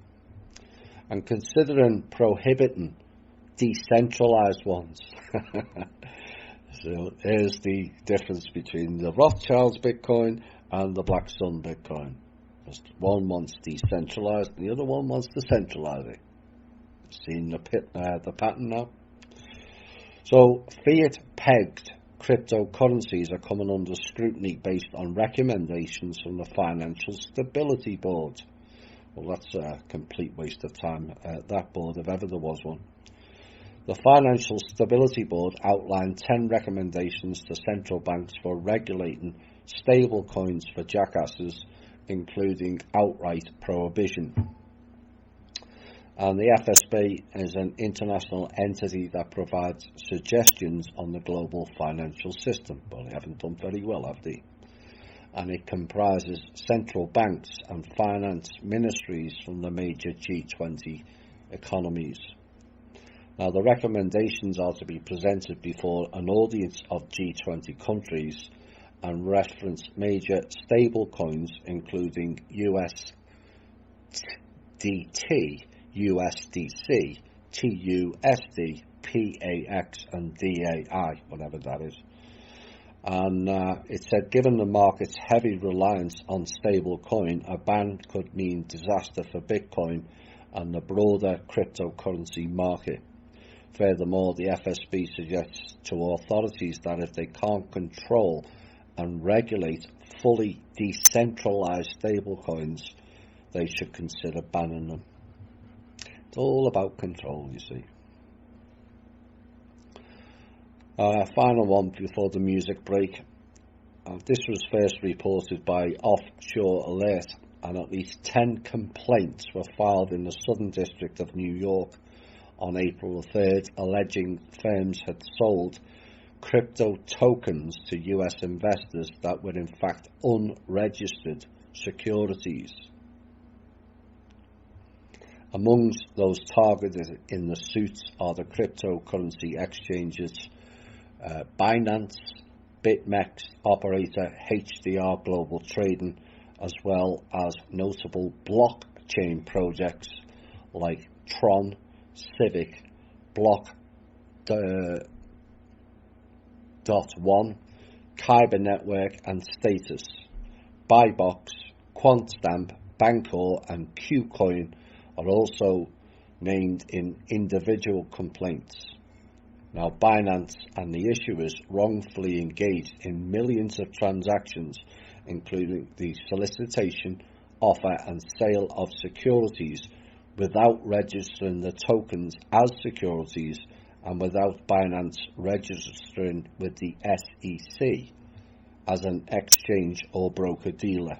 And considering prohibiting decentralized ones. So here's the difference between the Rothschilds Bitcoin and the Black Sun Bitcoin. Just one wants decentralized and the other one wants to centralize it. Seen the pattern now? So fiat-pegged cryptocurrencies are coming under scrutiny based on recommendations from the Financial Stability Board. Well, that's a complete waste of time, that board, if ever there was one. The Financial Stability Board outlined 10 recommendations to central banks for regulating stable coins for jackasses, including outright prohibition. And the FSB is an international entity that provides suggestions on the global financial system. Well, they haven't done very well, have they? And it comprises central banks and finance ministries from the major G20 economies. Now, the recommendations are to be presented before an audience of G20 countries and reference major stable coins, including USDT, USDC, TUSD, PAX, and DAI, whatever that is. And it said, given the market's heavy reliance on stablecoin, a ban could mean disaster for Bitcoin and the broader cryptocurrency market. Furthermore, the FSB suggests to authorities that if they can't control and regulate fully decentralized stablecoins, they should consider banning them. It's all about control, you see. Final one before the music break. This was first reported by Offshore Alert, and at least 10 complaints were filed in the Southern District of New York on April 3rd, alleging firms had sold crypto tokens to US investors that were in fact unregistered securities. Amongst those targeted in the suits are the cryptocurrency exchanges Binance, BitMEX operator HDR Global Trading, as well as notable blockchain projects like Tron, Civic, Block.one, Kyber Network and Status, Buybox, QuantStamp, Bancor and KuCoin are also named in individual complaints. Now, Binance and the issuers wrongfully engaged in millions of transactions, including the solicitation, offer and sale of securities without registering the tokens as securities and without Binance registering with the SEC as an exchange or broker-dealer.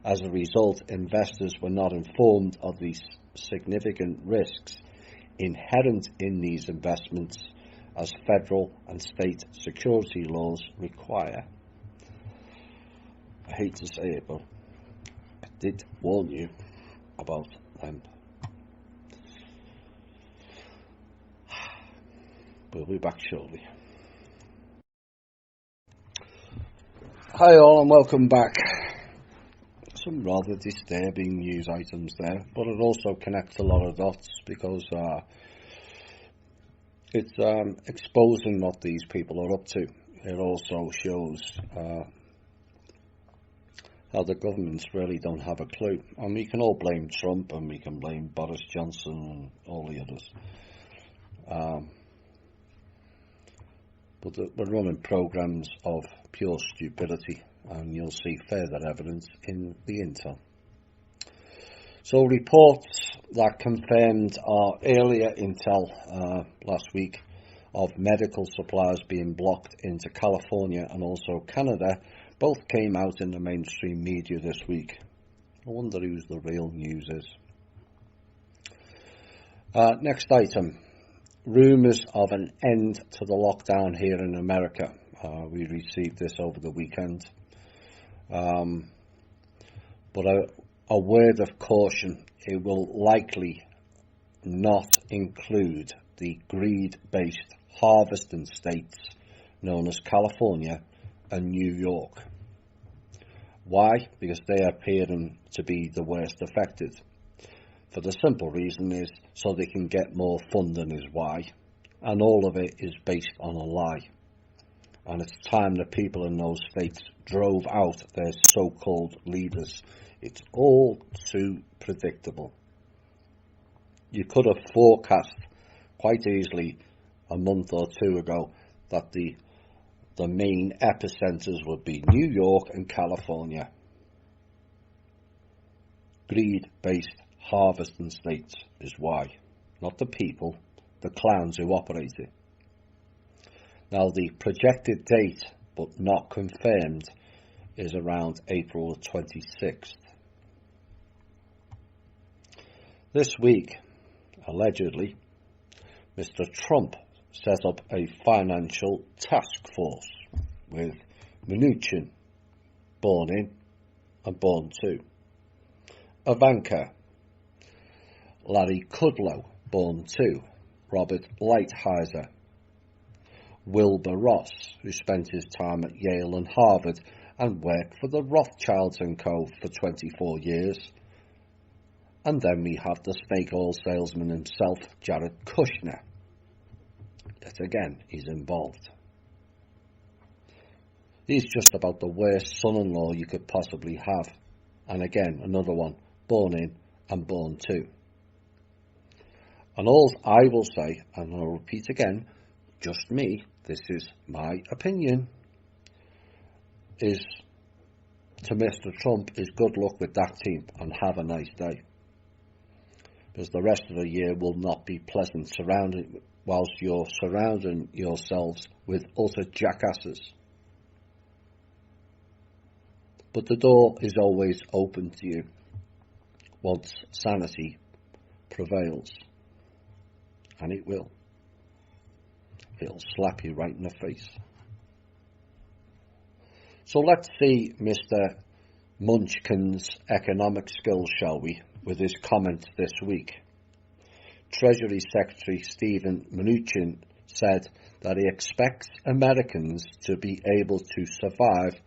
As a result, investors were not informed of the significant risks inherent in these investments as federal and state security laws require. I hate to say it, but I did warn you about them. We'll be back shortly. Hi all and welcome back. Some rather disturbing news items there, but it also connects a lot of dots because it's exposing what these people are up to. It also shows how the governments really don't have a clue. And we can all blame Trump and we can blame Boris Johnson and all the others. But we're running programs of pure stupidity, and you'll see further evidence in the intel. So reports that confirmed our earlier intel last week of medical supplies being blocked into California and also Canada both came out in the mainstream media this week. I wonder whose the real news is. Next item. Rumours of an end to the lockdown here in America. We received this over the weekend. But a word of caution, it will likely not include the greed-based harvesting states known as California and New York. Why? Because they are appearing to be the worst affected. For the simple reason is so they can get more funding is why. And all of it is based on a lie. And it's time the people in those states drove out their so-called leaders. It's all too predictable. You could have forecast quite easily a month or two ago that the main epicenters would be New York and California. Greed-based harvesting states is why. Not the people, the clowns who operate it. Now the projected date, but not confirmed, is around April 26th. This week, allegedly, Mr. Trump set up a financial task force with Mnuchin, born in and born to, Ivanka, Larry Kudlow, born to, Robert Lighthizer, Wilbur Ross, who spent his time at Yale and Harvard and worked for the Rothschilds & Co. for 24 years. And then we have the snake oil salesman himself, Jared Kushner. Yet again, he's involved. He's just about the worst son-in-law you could possibly have. And again, another one, born in and born to. And all I will say, and I'll repeat again, just me, this is my opinion, is to Mr. Trump is good luck with that team and have a nice day. Because the rest of the year will not be pleasant whilst you're surrounding yourselves with utter jackasses. But the door is always open to you once sanity prevails. And it will. It'll slap you right in the face. So let's see Mr. Munchkin's economic skills, shall we, with his comments this week. Treasury Secretary Steven Mnuchin said that he expects Americans to be able to survive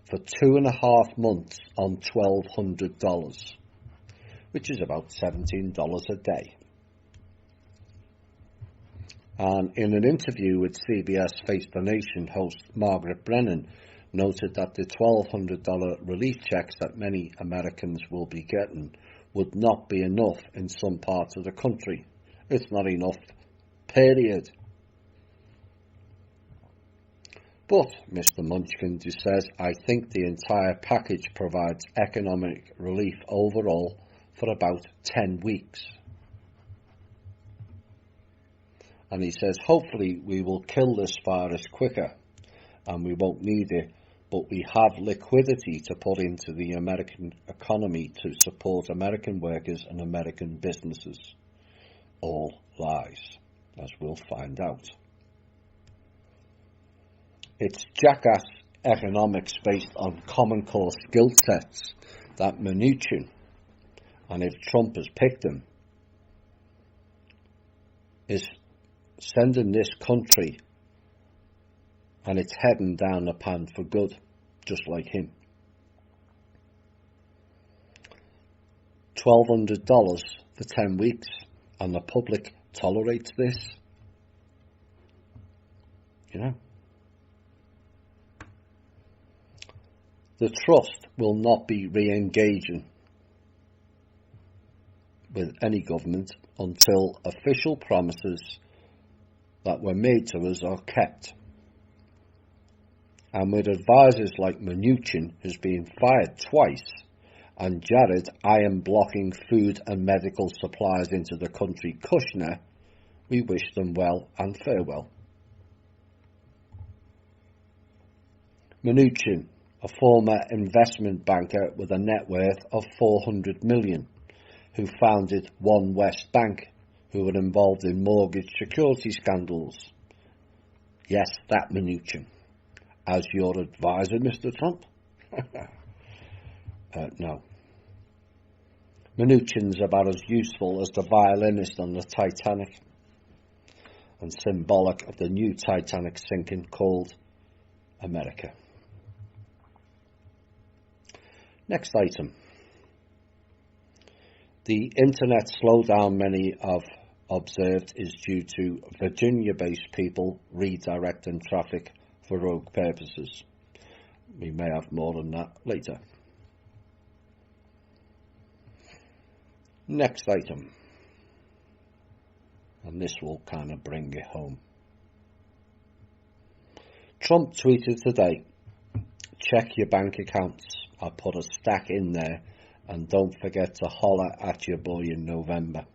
for 2.5 months on $1,200, which is about $17 a day. And in an interview with CBS Face the Nation host Margaret Brennan, noted that the $1,200 relief checks that many Americans will be getting would not be enough in some parts of the country. It's not enough, period. But, Mr. Munchkin says, I think the entire package provides economic relief overall for about 10 weeks. And he says, hopefully we will kill this virus quicker and we won't need it, but we have liquidity to put into the American economy to support American workers and American businesses. All lies, as we'll find out. It's jackass economics based on common core skill sets that Mnuchin, and if Trump has picked him, is sending this country, and it's heading down the pan for good, just like him. $1,200 for 10 weeks, and the public tolerates this. You know. The trust will not be re-engaging with any government until official promises that were made to us are kept. And with advisors like Mnuchin, who's been fired twice, and Jared iron blocking food and medical supplies into the country Kushner, we wish them well and farewell. Mnuchin, a former investment banker with a net worth of $400 million, who founded One West Bank, who were involved in mortgage security scandals. Yes, that Mnuchin. As your advisor, Mr. Trump? No. Mnuchin's about as useful as the violinist on the Titanic, and symbolic of the new Titanic sinking called America. Next item. The internet slowdown many have observed is due to Virginia-based people redirecting traffic for rogue purposes. We may have more on that later. Next item. And this will kind of bring it home. Trump tweeted today, check your bank accounts. I put a stack in there, and don't forget to holler at your boy in November.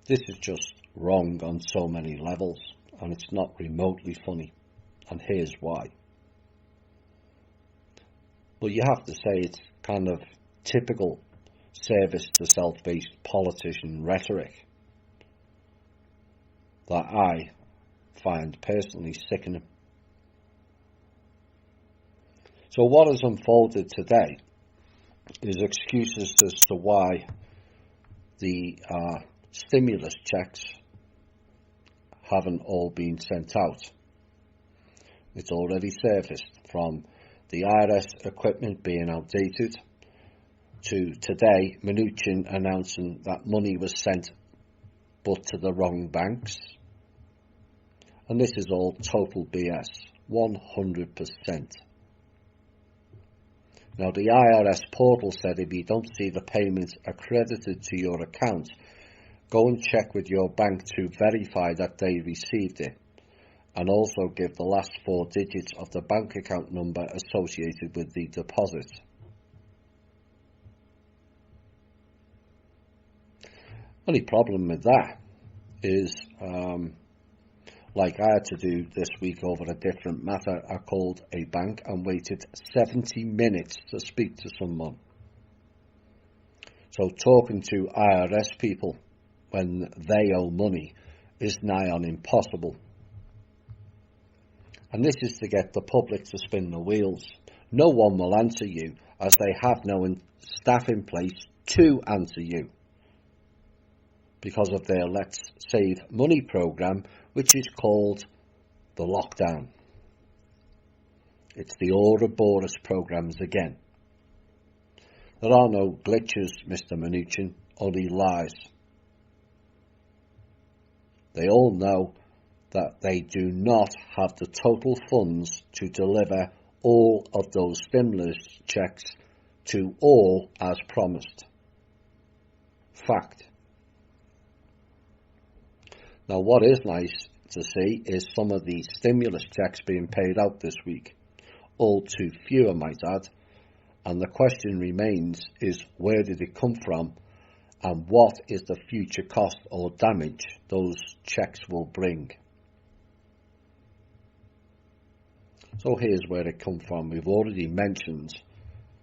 This is just wrong on so many levels, and it's not remotely funny, and here's why. But you have to say it's kind of typical service-to-self-based politician rhetoric that I find personally sickening. So what has unfolded today is excuses as to why the stimulus checks haven't all been sent out. It's already surfaced, from the IRS equipment being outdated to today Mnuchin announcing that money was sent but to the wrong banks, And this is all total BS, 100%. Now, the IRS portal said if you don't see the payments accredited to your account, go and check with your bank to verify that they received it, and also give the last 4 digits of the bank account number associated with the deposit. Only problem with that is, like I had to do this week over a different matter, I called a bank and waited 70 minutes to speak to someone. So talking to IRS people when they owe money is nigh on impossible. And this is to get the public to spin the wheels. No one will answer you, as they have no staff in place to answer you, because of their Let's Save Money programme, which is called the lockdown. It's the Ouroboros programmes again. There are no glitches, Mr. Mnuchin, only lies. They all know that they do not have the total funds to deliver all of those stimulus checks to all as promised. Fact. Now, what is nice to see is some of the stimulus checks being paid out this week. All too few, I might add. And the question remains is, where did it come from, and what is the future cost or damage those checks will bring? So here's where it come from. We've already mentioned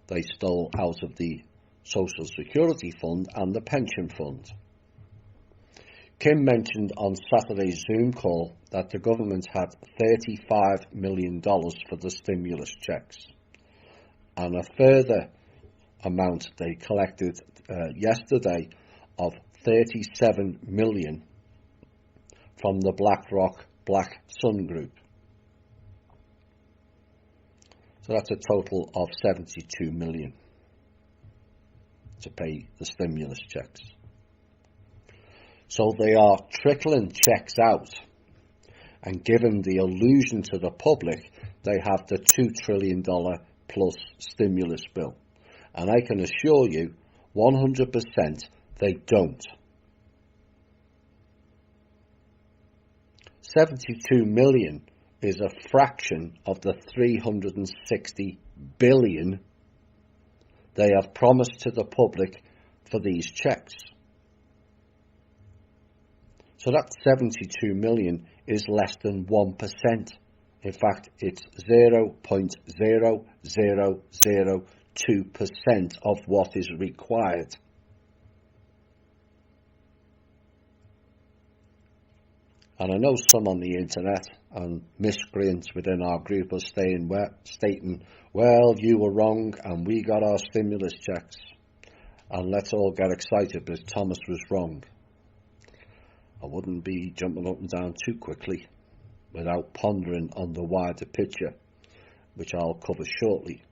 they stole out of the Social Security Fund and the Pension Fund. Kim mentioned on Saturday's Zoom call that the government had $35 million for the stimulus checks, and a further amount they collected yesterday of $37 million from the BlackRock Black Sun Group. So that's a total of $72 million to pay the stimulus checks. So they are trickling checks out and giving the illusion to the public they have the $2 trillion plus stimulus bill. And I can assure you 100% they don't. 72 million is a fraction of the 360 billion they have promised to the public for these checks. So that 72 million is less than 1%. In fact, it's 0.0002% of what is required. And I know some on the internet and miscreants within our group are stating, well, you were wrong and we got our stimulus checks. And let's all get excited because Thomas was wrong. I wouldn't be jumping up and down too quickly without pondering on the wider picture, which I'll cover shortly.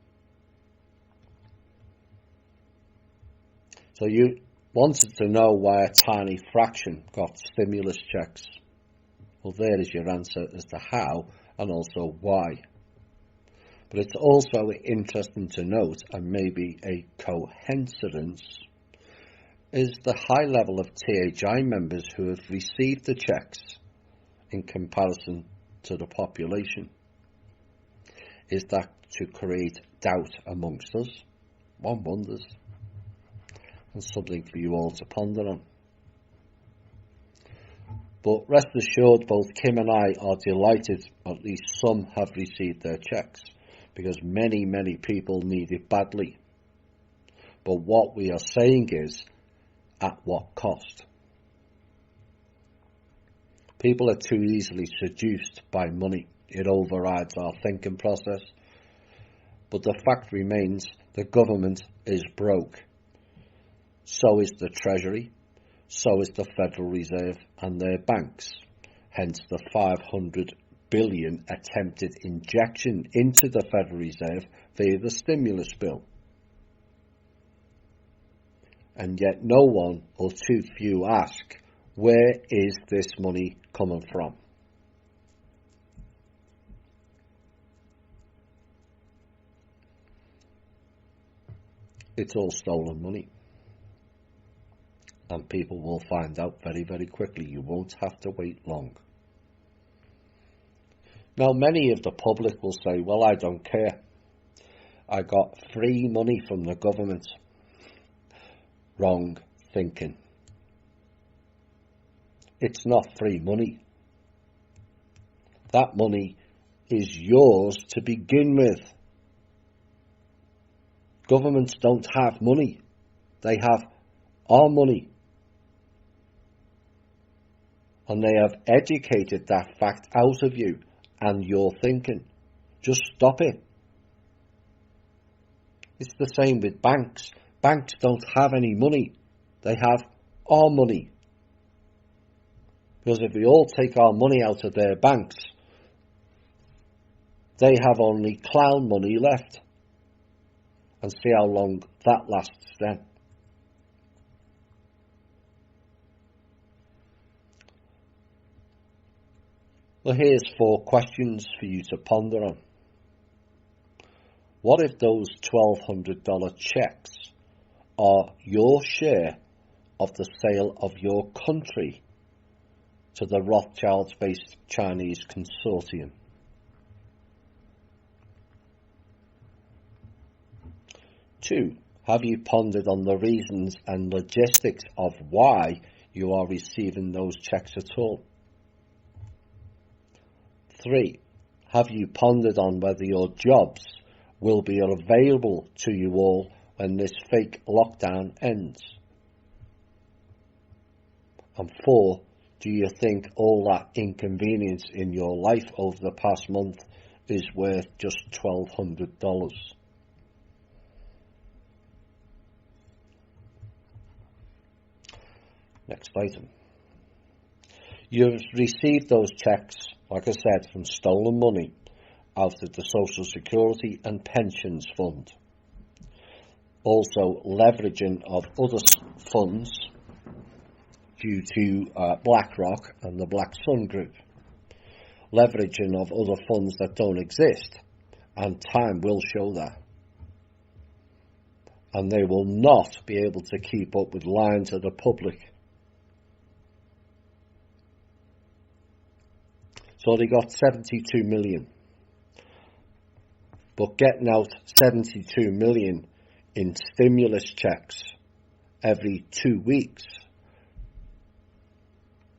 So you wanted to know why a tiny fraction got stimulus checks. Well, there is your answer as to how and also why. But it's also interesting to note, and maybe a coincidence, is the high level of THI members who have received the checks in comparison to the population. Is that to create doubt amongst us? One wonders. And something for you all to ponder on. But rest assured, both Kim and I are delighted at least some have received their checks, because many, many people need it badly. But what we are saying is, at what cost? People are too easily seduced by money. It overrides our thinking process. But the fact remains, the government is broke. So is the Treasury. So is the Federal Reserve and their banks. Hence the 500 billion attempted injection into the Federal Reserve via the stimulus bill. And yet no one or too few ask, where is this money coming from? It's all stolen money. And people will find out very, very quickly. You won't have to wait long. Now, many of the public will say, well, I don't care. I got free money from the government. Wrong thinking. It's not free money. That money is yours to begin with. Governments don't have money. They have our money. And they have educated that fact out of you and your thinking. Just stop it. It's the same with banks. Banks don't have any money. They have our money. Because if we all take our money out of their banks, they have only clown money left. And see how long that lasts then. Well, here's 4 questions for you to ponder on. What if those $1,200 checks are your share of the sale of your country to the Rothschilds-based Chinese consortium? 2, have you pondered on the reasons and logistics of why you are receiving those checks at all? 3, have you pondered on whether your jobs will be available to you all when this fake lockdown ends? And 4, do you think all that inconvenience in your life over the past month is worth just $1,200? Next item. You've received those checks, like I said, from stolen money out of the Social Security and Pensions Fund. Also leveraging of other funds due to BlackRock and the Black Sun Group. Leveraging of other funds that don't exist. And time will show that. And they will not be able to keep up with lying to the public. So they got 72 million. But getting out 72 million in stimulus checks every 2 weeks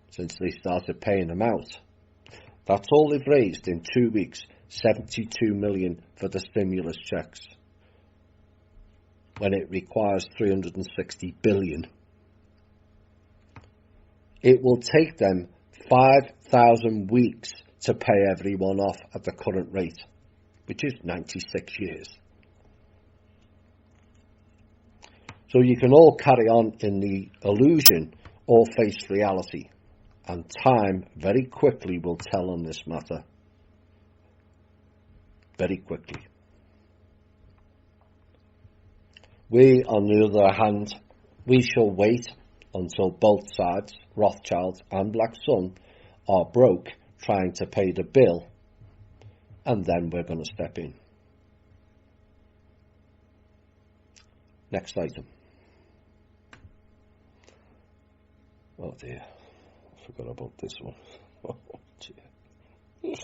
since they started paying them out. That's all they've raised in 2 weeks, 72 million for the stimulus checks, when it requires 360 billion. It will take them 5,000 weeks to pay everyone off at the current rate, which is 96 years. So you can all carry on in the illusion or face reality, and time very quickly will tell on this matter. Very quickly. We, on the other hand, we shall wait until both sides, Rothschild and Black Sun, are broke trying to pay the bill, and then we're going to step in. Next item. Oh dear, I forgot about this one. Oh dear.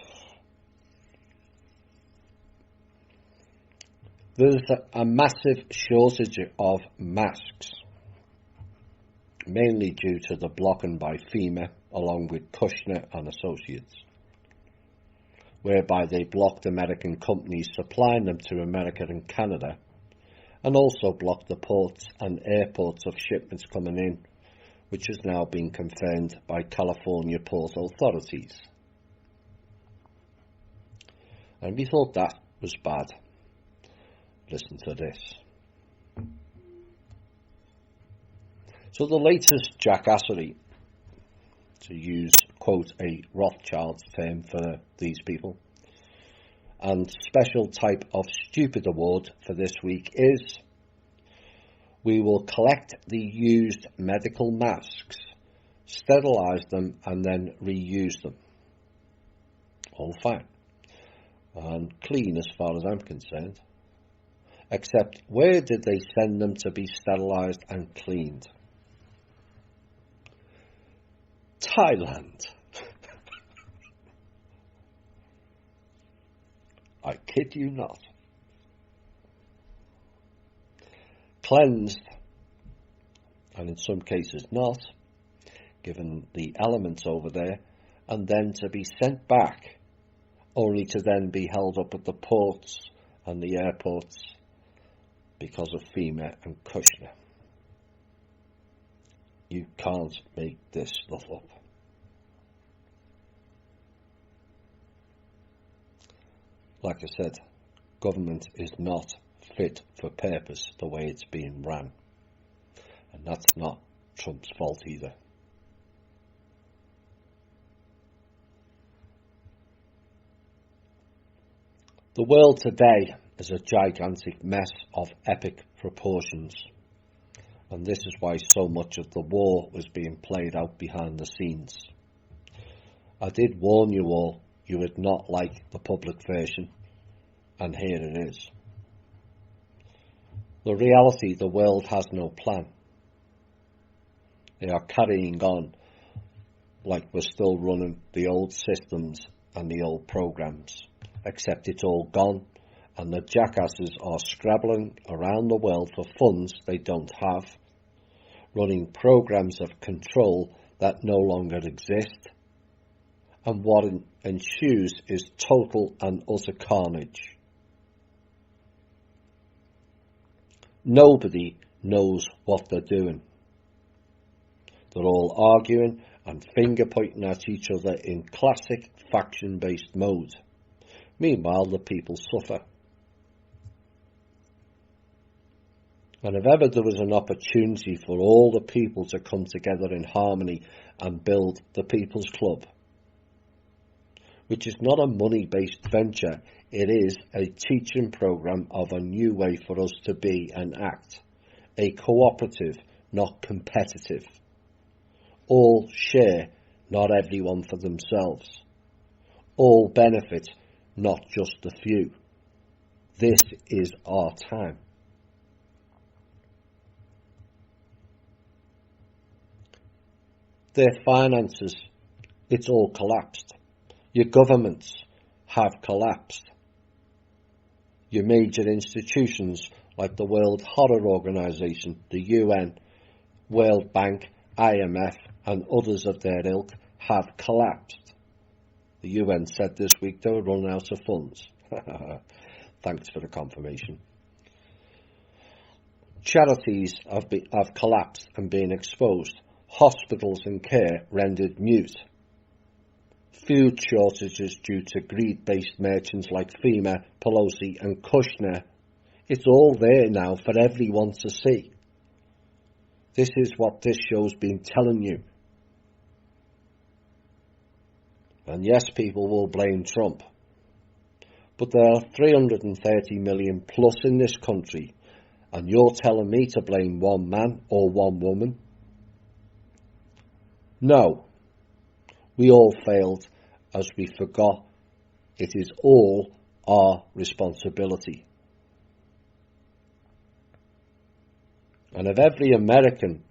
There's a massive shortage of masks, mainly due to the blocking by FEMA along with Kushner and Associates, whereby they blocked American companies supplying them to America and Canada, and also blocked the ports and airports of shipments coming in, which has now been confirmed by California port authorities. And we thought that was bad. Listen to this. So the latest jackassery, to use, quote, a Rothschild's term for these people, and special type of stupid award for this week is: we will collect the used medical masks, sterilise them and then reuse them. All fine and clean as far as I'm concerned. except where did they send them to be sterilised and cleaned? Thailand. I kid you not. Cleansed, and in some cases not, given the elements over there, and then to be sent back, only to then be held up at the ports and the airports because of FEMA and Kushner. You can't make this stuff up. Like I said, government is not fit for purpose the way it's being ran. And that's not Trump's fault either. The world today is a gigantic mess of epic proportions. And this is why so much of the war was being played out behind the scenes. I did warn you all you would not like the public version, and here it is. The reality, the world has no plan. They are carrying on like we're still running the old systems and the old programs, except it's all gone, and the jackasses are scrabbling around the world for funds they don't have, running programs of control that no longer exist, and what ensues is total and utter carnage. Nobody knows what they're doing. They're all arguing and finger-pointing at each other in classic faction-based mode. Meanwhile, the people suffer. And if ever there was an opportunity for all the people to come together in harmony and build the People's Club, which is not a money-based venture, it is a teaching program of a new way for us to be and act. A cooperative, not competitive. All share, not everyone for themselves. All benefit, not just the few. This is our time. Their finances, it's all collapsed. Your governments have collapsed. Your major institutions like the World Horror Organization, the UN, World Bank, IMF and others of their ilk have collapsed. The UN said this week they were running out of funds. Thanks for the confirmation. Charities have collapsed and been exposed. Hospitals and care rendered mute. Food shortages due to greed-based merchants like FEMA, Pelosi and Kushner. It's all there now for everyone to see. This is what this show's been telling you. And yes, people will blame Trump. But there are 330 million plus in this country, and you're telling me to blame one man or one woman? No. We all failed as we forgot it is all our responsibility. And if every American,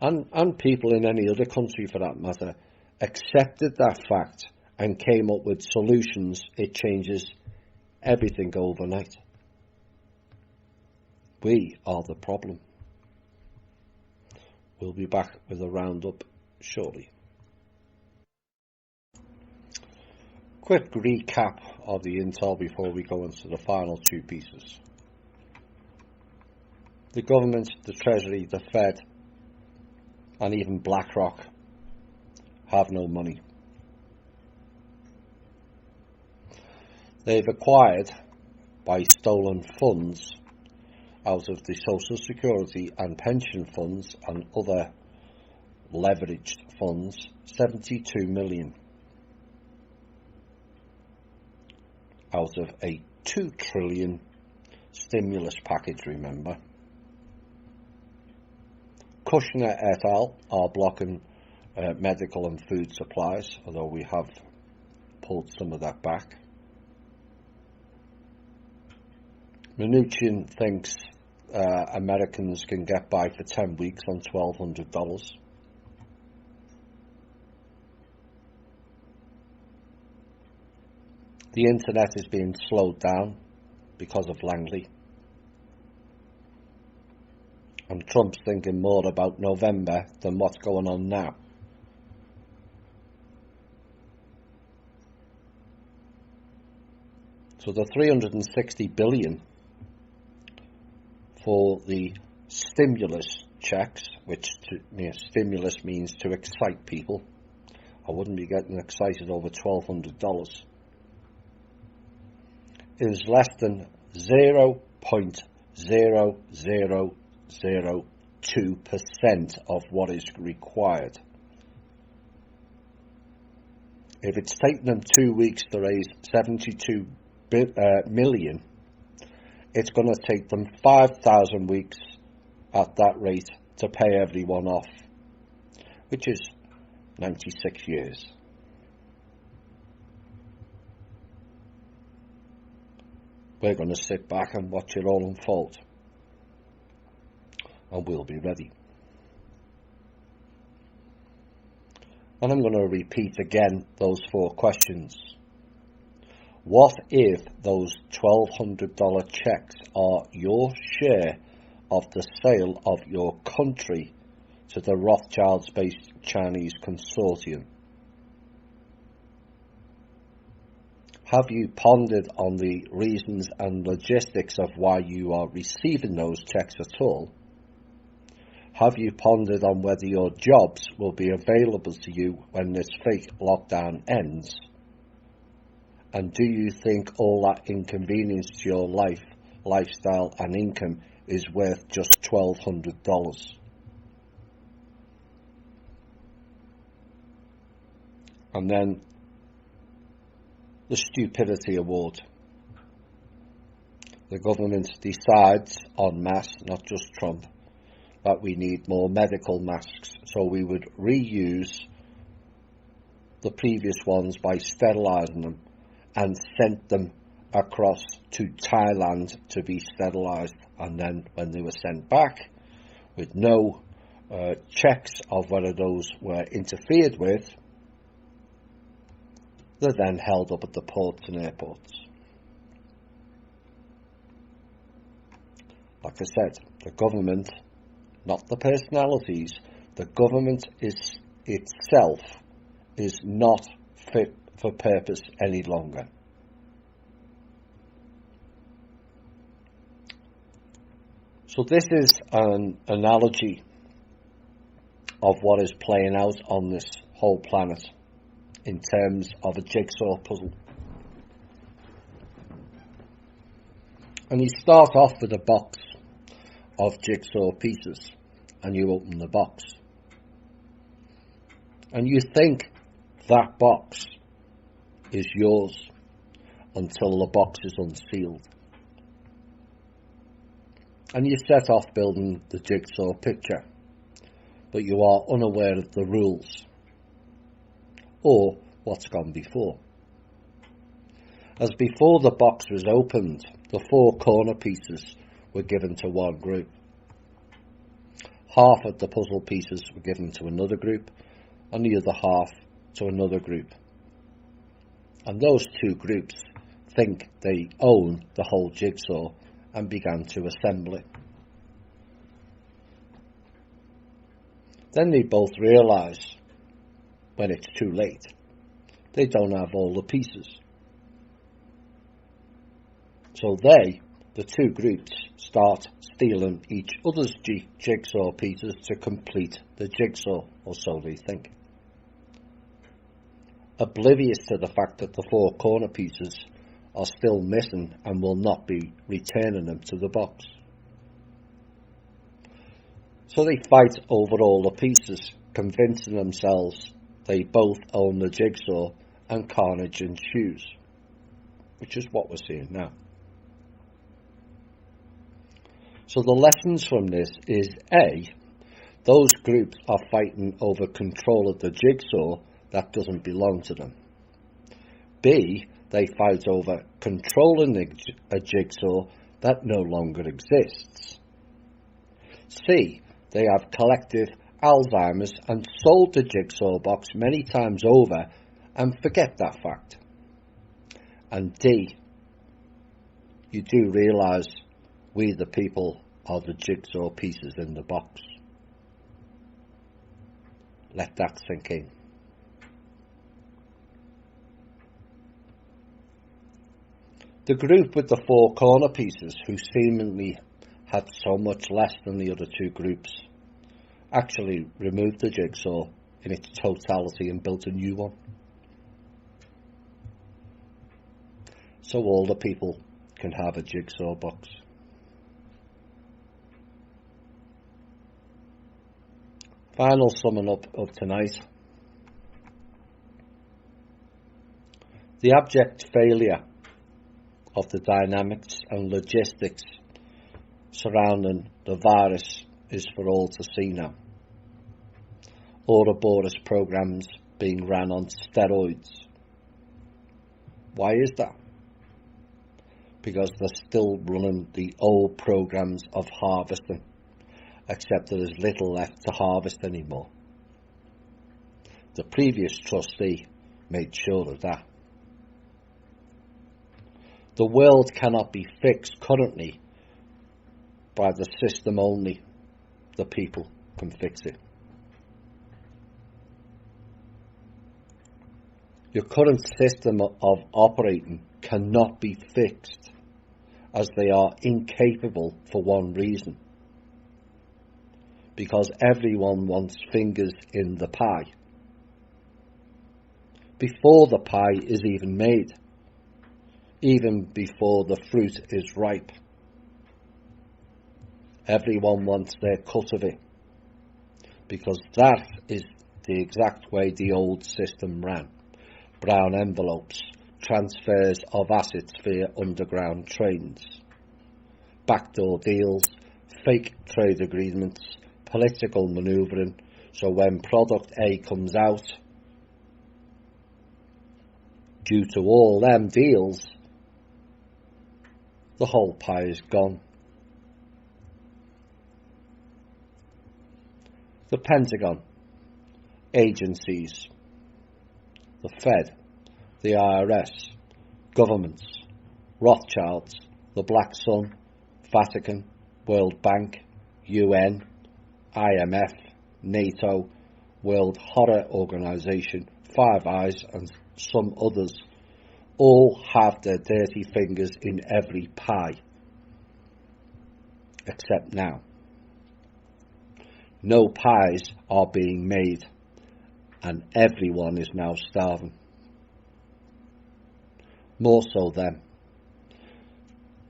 and people in any other country for that matter, accepted that fact and came up with solutions, it changes everything overnight. We are the problem. We'll be back with a roundup shortly. Quick recap of the intel before we go into the final two pieces. The government, the Treasury, the Fed, and even BlackRock have no money. They've acquired, by stolen funds out of the Social Security and pension funds and other leveraged funds, 72 million out of a 2 trillion stimulus package, remember. Kushner et al. Are blocking medical and food supplies, although we have pulled some of that back. Mnuchin thinks Americans can get by for 10 weeks on $1,200. The internet is being slowed down because of Langley. And Trump's thinking more about November than what's going on now. So the $360 billion for the stimulus checks, which stimulus means to excite people. I wouldn't be getting excited over $1,200. Is less than 0.0002% of what is required. If it's taken them 2 weeks to raise 72 million, it's going to take them 5,000 weeks at that rate to pay everyone off, which is 96 years. We're going to sit back and watch it all unfold, and we'll be ready. And I'm going to repeat again those 4 questions. What if those $1,200 checks are your share of the sale of your country to the Rothschilds-based Chinese consortium? Have you pondered on the reasons and logistics of why you are receiving those checks at all? Have you pondered on whether your jobs will be available to you when this fake lockdown ends? And do you think all that inconvenience to your life, lifestyle and income is worth just $1,200? And then the stupidity award. The government decides en masse, not just Trump, that we need more medical masks, so we would reuse the previous ones by sterilising them and sent them across to Thailand to be sterilised, and then when they were sent back with no checks of whether those were interfered with, they're then held up at the ports and airports. Like I said, the government, not the personalities, the government itself is not fit for purpose any longer. So this is an analogy of what is playing out on this whole planet in terms of a jigsaw puzzle. And you start off with a box of jigsaw pieces, and you open the box. And you think that box is yours until the box is unsealed. And you set off building the jigsaw picture, but you are unaware of the rules or what's gone before. As before the box was opened, the 4 corner pieces were given to one group. Half of the puzzle pieces were given to another group, and the other half to another group. And those 2 groups think they own the whole jigsaw and began to assemble it. Then they both realise, when it's too late, they don't have all the pieces. So they, the 2 groups, start stealing each other's jigsaw pieces to complete the jigsaw, or so they think. Oblivious to the fact that the 4 corner pieces are still missing and will not be returning them to the box. So they fight over all the pieces, convincing themselves they both own the jigsaw, and carnage ensues, which is what we're seeing now. So the lessons from this is A, those groups are fighting over control of the jigsaw that doesn't belong to them. B, they fight over controlling a jigsaw that no longer exists. C. They have collective Alzheimer's and sold the jigsaw box many times over and forget that fact. And D. You do realise we the people are the jigsaw pieces in the box. Let that sink in. The group with the four corner pieces, who seemingly had so much less than the other two groups, actually removed the jigsaw in its totality and built a new one. So all the people can have a jigsaw box. Final summing up of tonight. The abject failure of the dynamics and logistics surrounding the virus is for all to see now. Ouroboros programs being ran on steroids. Why is that? Because they're still running the old programs of harvesting, except there is little left to harvest anymore. The previous trustee made sure of that. The world cannot be fixed currently by the system only. The people can fix it. Your current system of operating cannot be fixed, as they are incapable for one reason. Because everyone wants fingers in the pie. Before the pie is even made. Even before the fruit is ripe. Everyone wants their cut of it. Because that is the exact way the old system ran. Brown envelopes, transfers of assets via underground trains, backdoor deals, fake trade agreements, political manoeuvring, so when product A comes out, due to all them deals, the whole pie is gone. The Pentagon, agencies, the Fed, the IRS, governments, Rothschilds, the Black Sun, Vatican, World Bank, UN, IMF, NATO, World Horror Organization, Five Eyes and some others all have their dirty fingers in every pie. Except now. No pies are being made and everyone is now starving. More so them.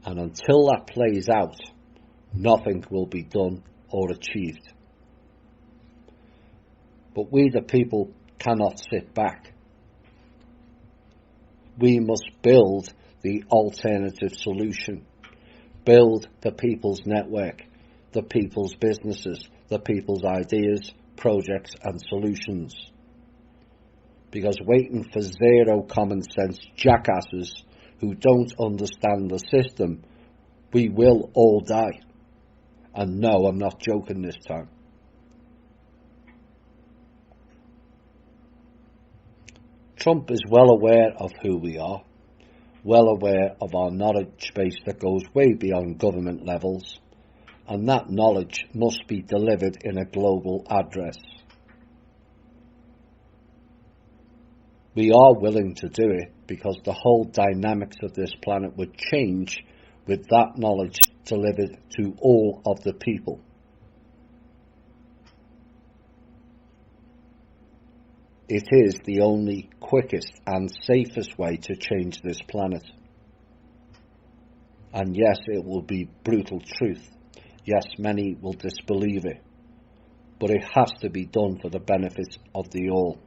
And until that plays out, nothing will be done or achieved. But we the people cannot sit back. We must build the alternative solution. Build the people's network, the people's businesses, the people's ideas, projects and solutions. Because waiting for zero common sense jackasses who don't understand the system, we will all die. And no, I'm not joking this time. Trump is well aware of who we are, well aware of our knowledge base that goes way beyond government levels, and that knowledge must be delivered in a global address. We are willing to do it because the whole dynamics of this planet would change with that knowledge delivered to all of the people. It is the only quickest and safest way to change this planet. And yes, it will be brutal truth. Yes, many will disbelieve it. But it has to be done for the benefit of the all.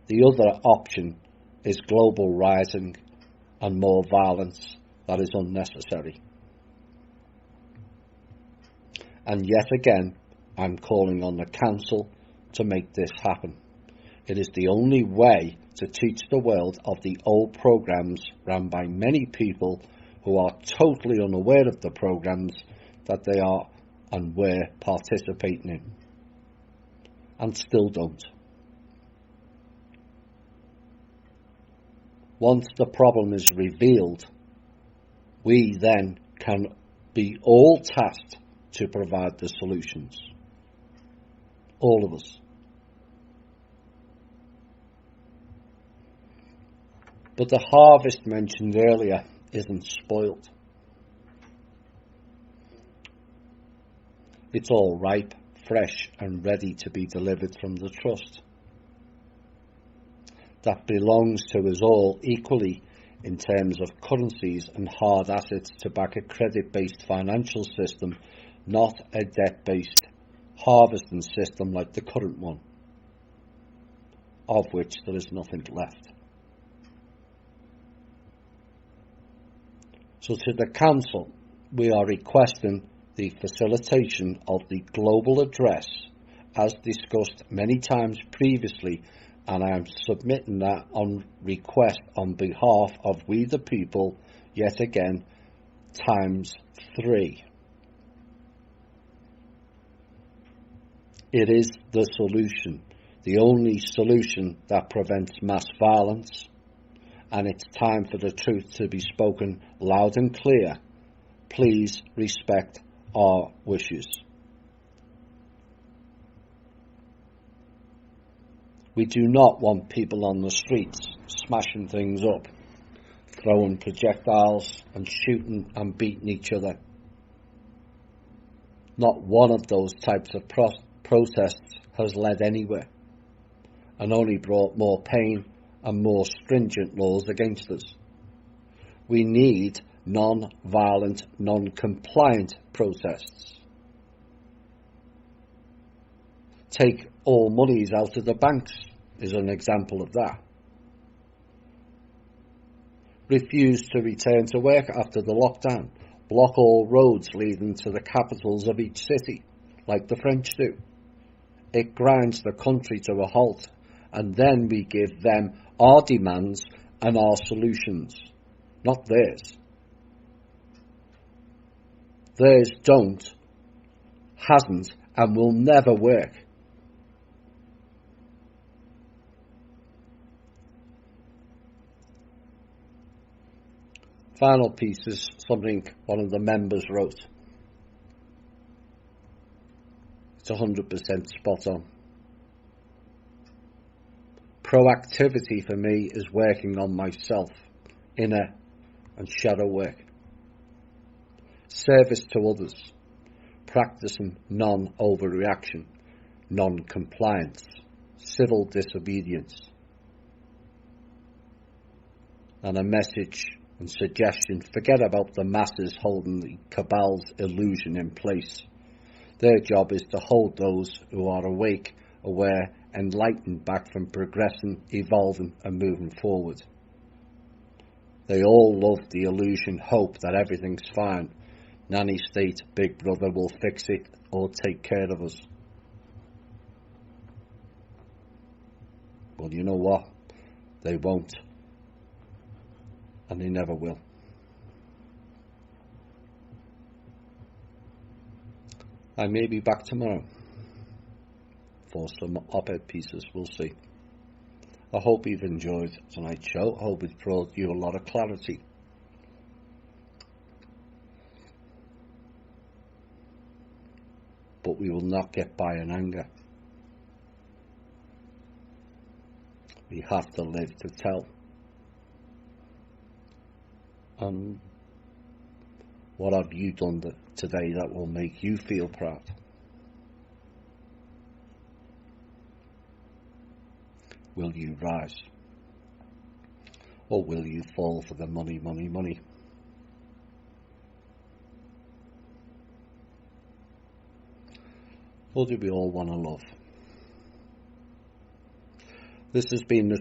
The other option is global rising and more violence that is unnecessary. And yet again, I'm calling on the Council to make this happen. It is the only way to teach the world of the old programs run by many people who are totally unaware of the programs that they are and were participating in, and still don't. Once the problem is revealed, we then can be all tasked to provide the solutions. All of us. But the harvest mentioned earlier isn't spoiled. It's all ripe, fresh and ready to be delivered from the trust. That belongs to us all equally in terms of currencies and hard assets to back a credit-based financial system, not a debt-based harvesting system like the current one, of which there is nothing left. So to the Council, we are requesting the facilitation of the global address as discussed many times previously, and I am submitting that on request on behalf of we the people, yet again, ×3. It is the solution, the only solution that prevents mass violence, and it's time for the truth to be spoken loud and clear. Please respect our wishes. We do not want people on the streets smashing things up, throwing projectiles and shooting and beating each other. Not one of those types of protests has led anywhere and only brought more pain and more stringent laws against us. We need non-violent, non-compliant protests. Take all monies out of the banks is an example of that. Refuse to return to work after the lockdown. Block all roads leading to the capitals of each city, like the French do. It grinds the country to a halt, and then we give them our demands and our solutions, not theirs. Theirs don't, hasn't, and will never work. Final piece is something one of the members wrote. It's 100% spot on. Proactivity for me is working on myself, inner and shadow work. Service to others, practicing non-overreaction, non-compliance, civil disobedience. And a message and suggestion, forget about the masses holding the cabal's illusion in place. Their job is to hold those who are awake, aware, enlightened back from progressing, evolving and moving forward. They all love the illusion, hope that everything's fine. Nanny state, Big Brother will fix it or take care of us. Well, you know what? They won't. And they never will. I may be back tomorrow for some op-ed pieces, we'll see. I hope you've enjoyed tonight's show. I hope it's brought you a lot of clarity. But we will not get by in anger. We have to live to tell. What have you done today that will make you feel proud? Will you rise? Or will you fall for the money, money, money? Or do we all want to love? This has been the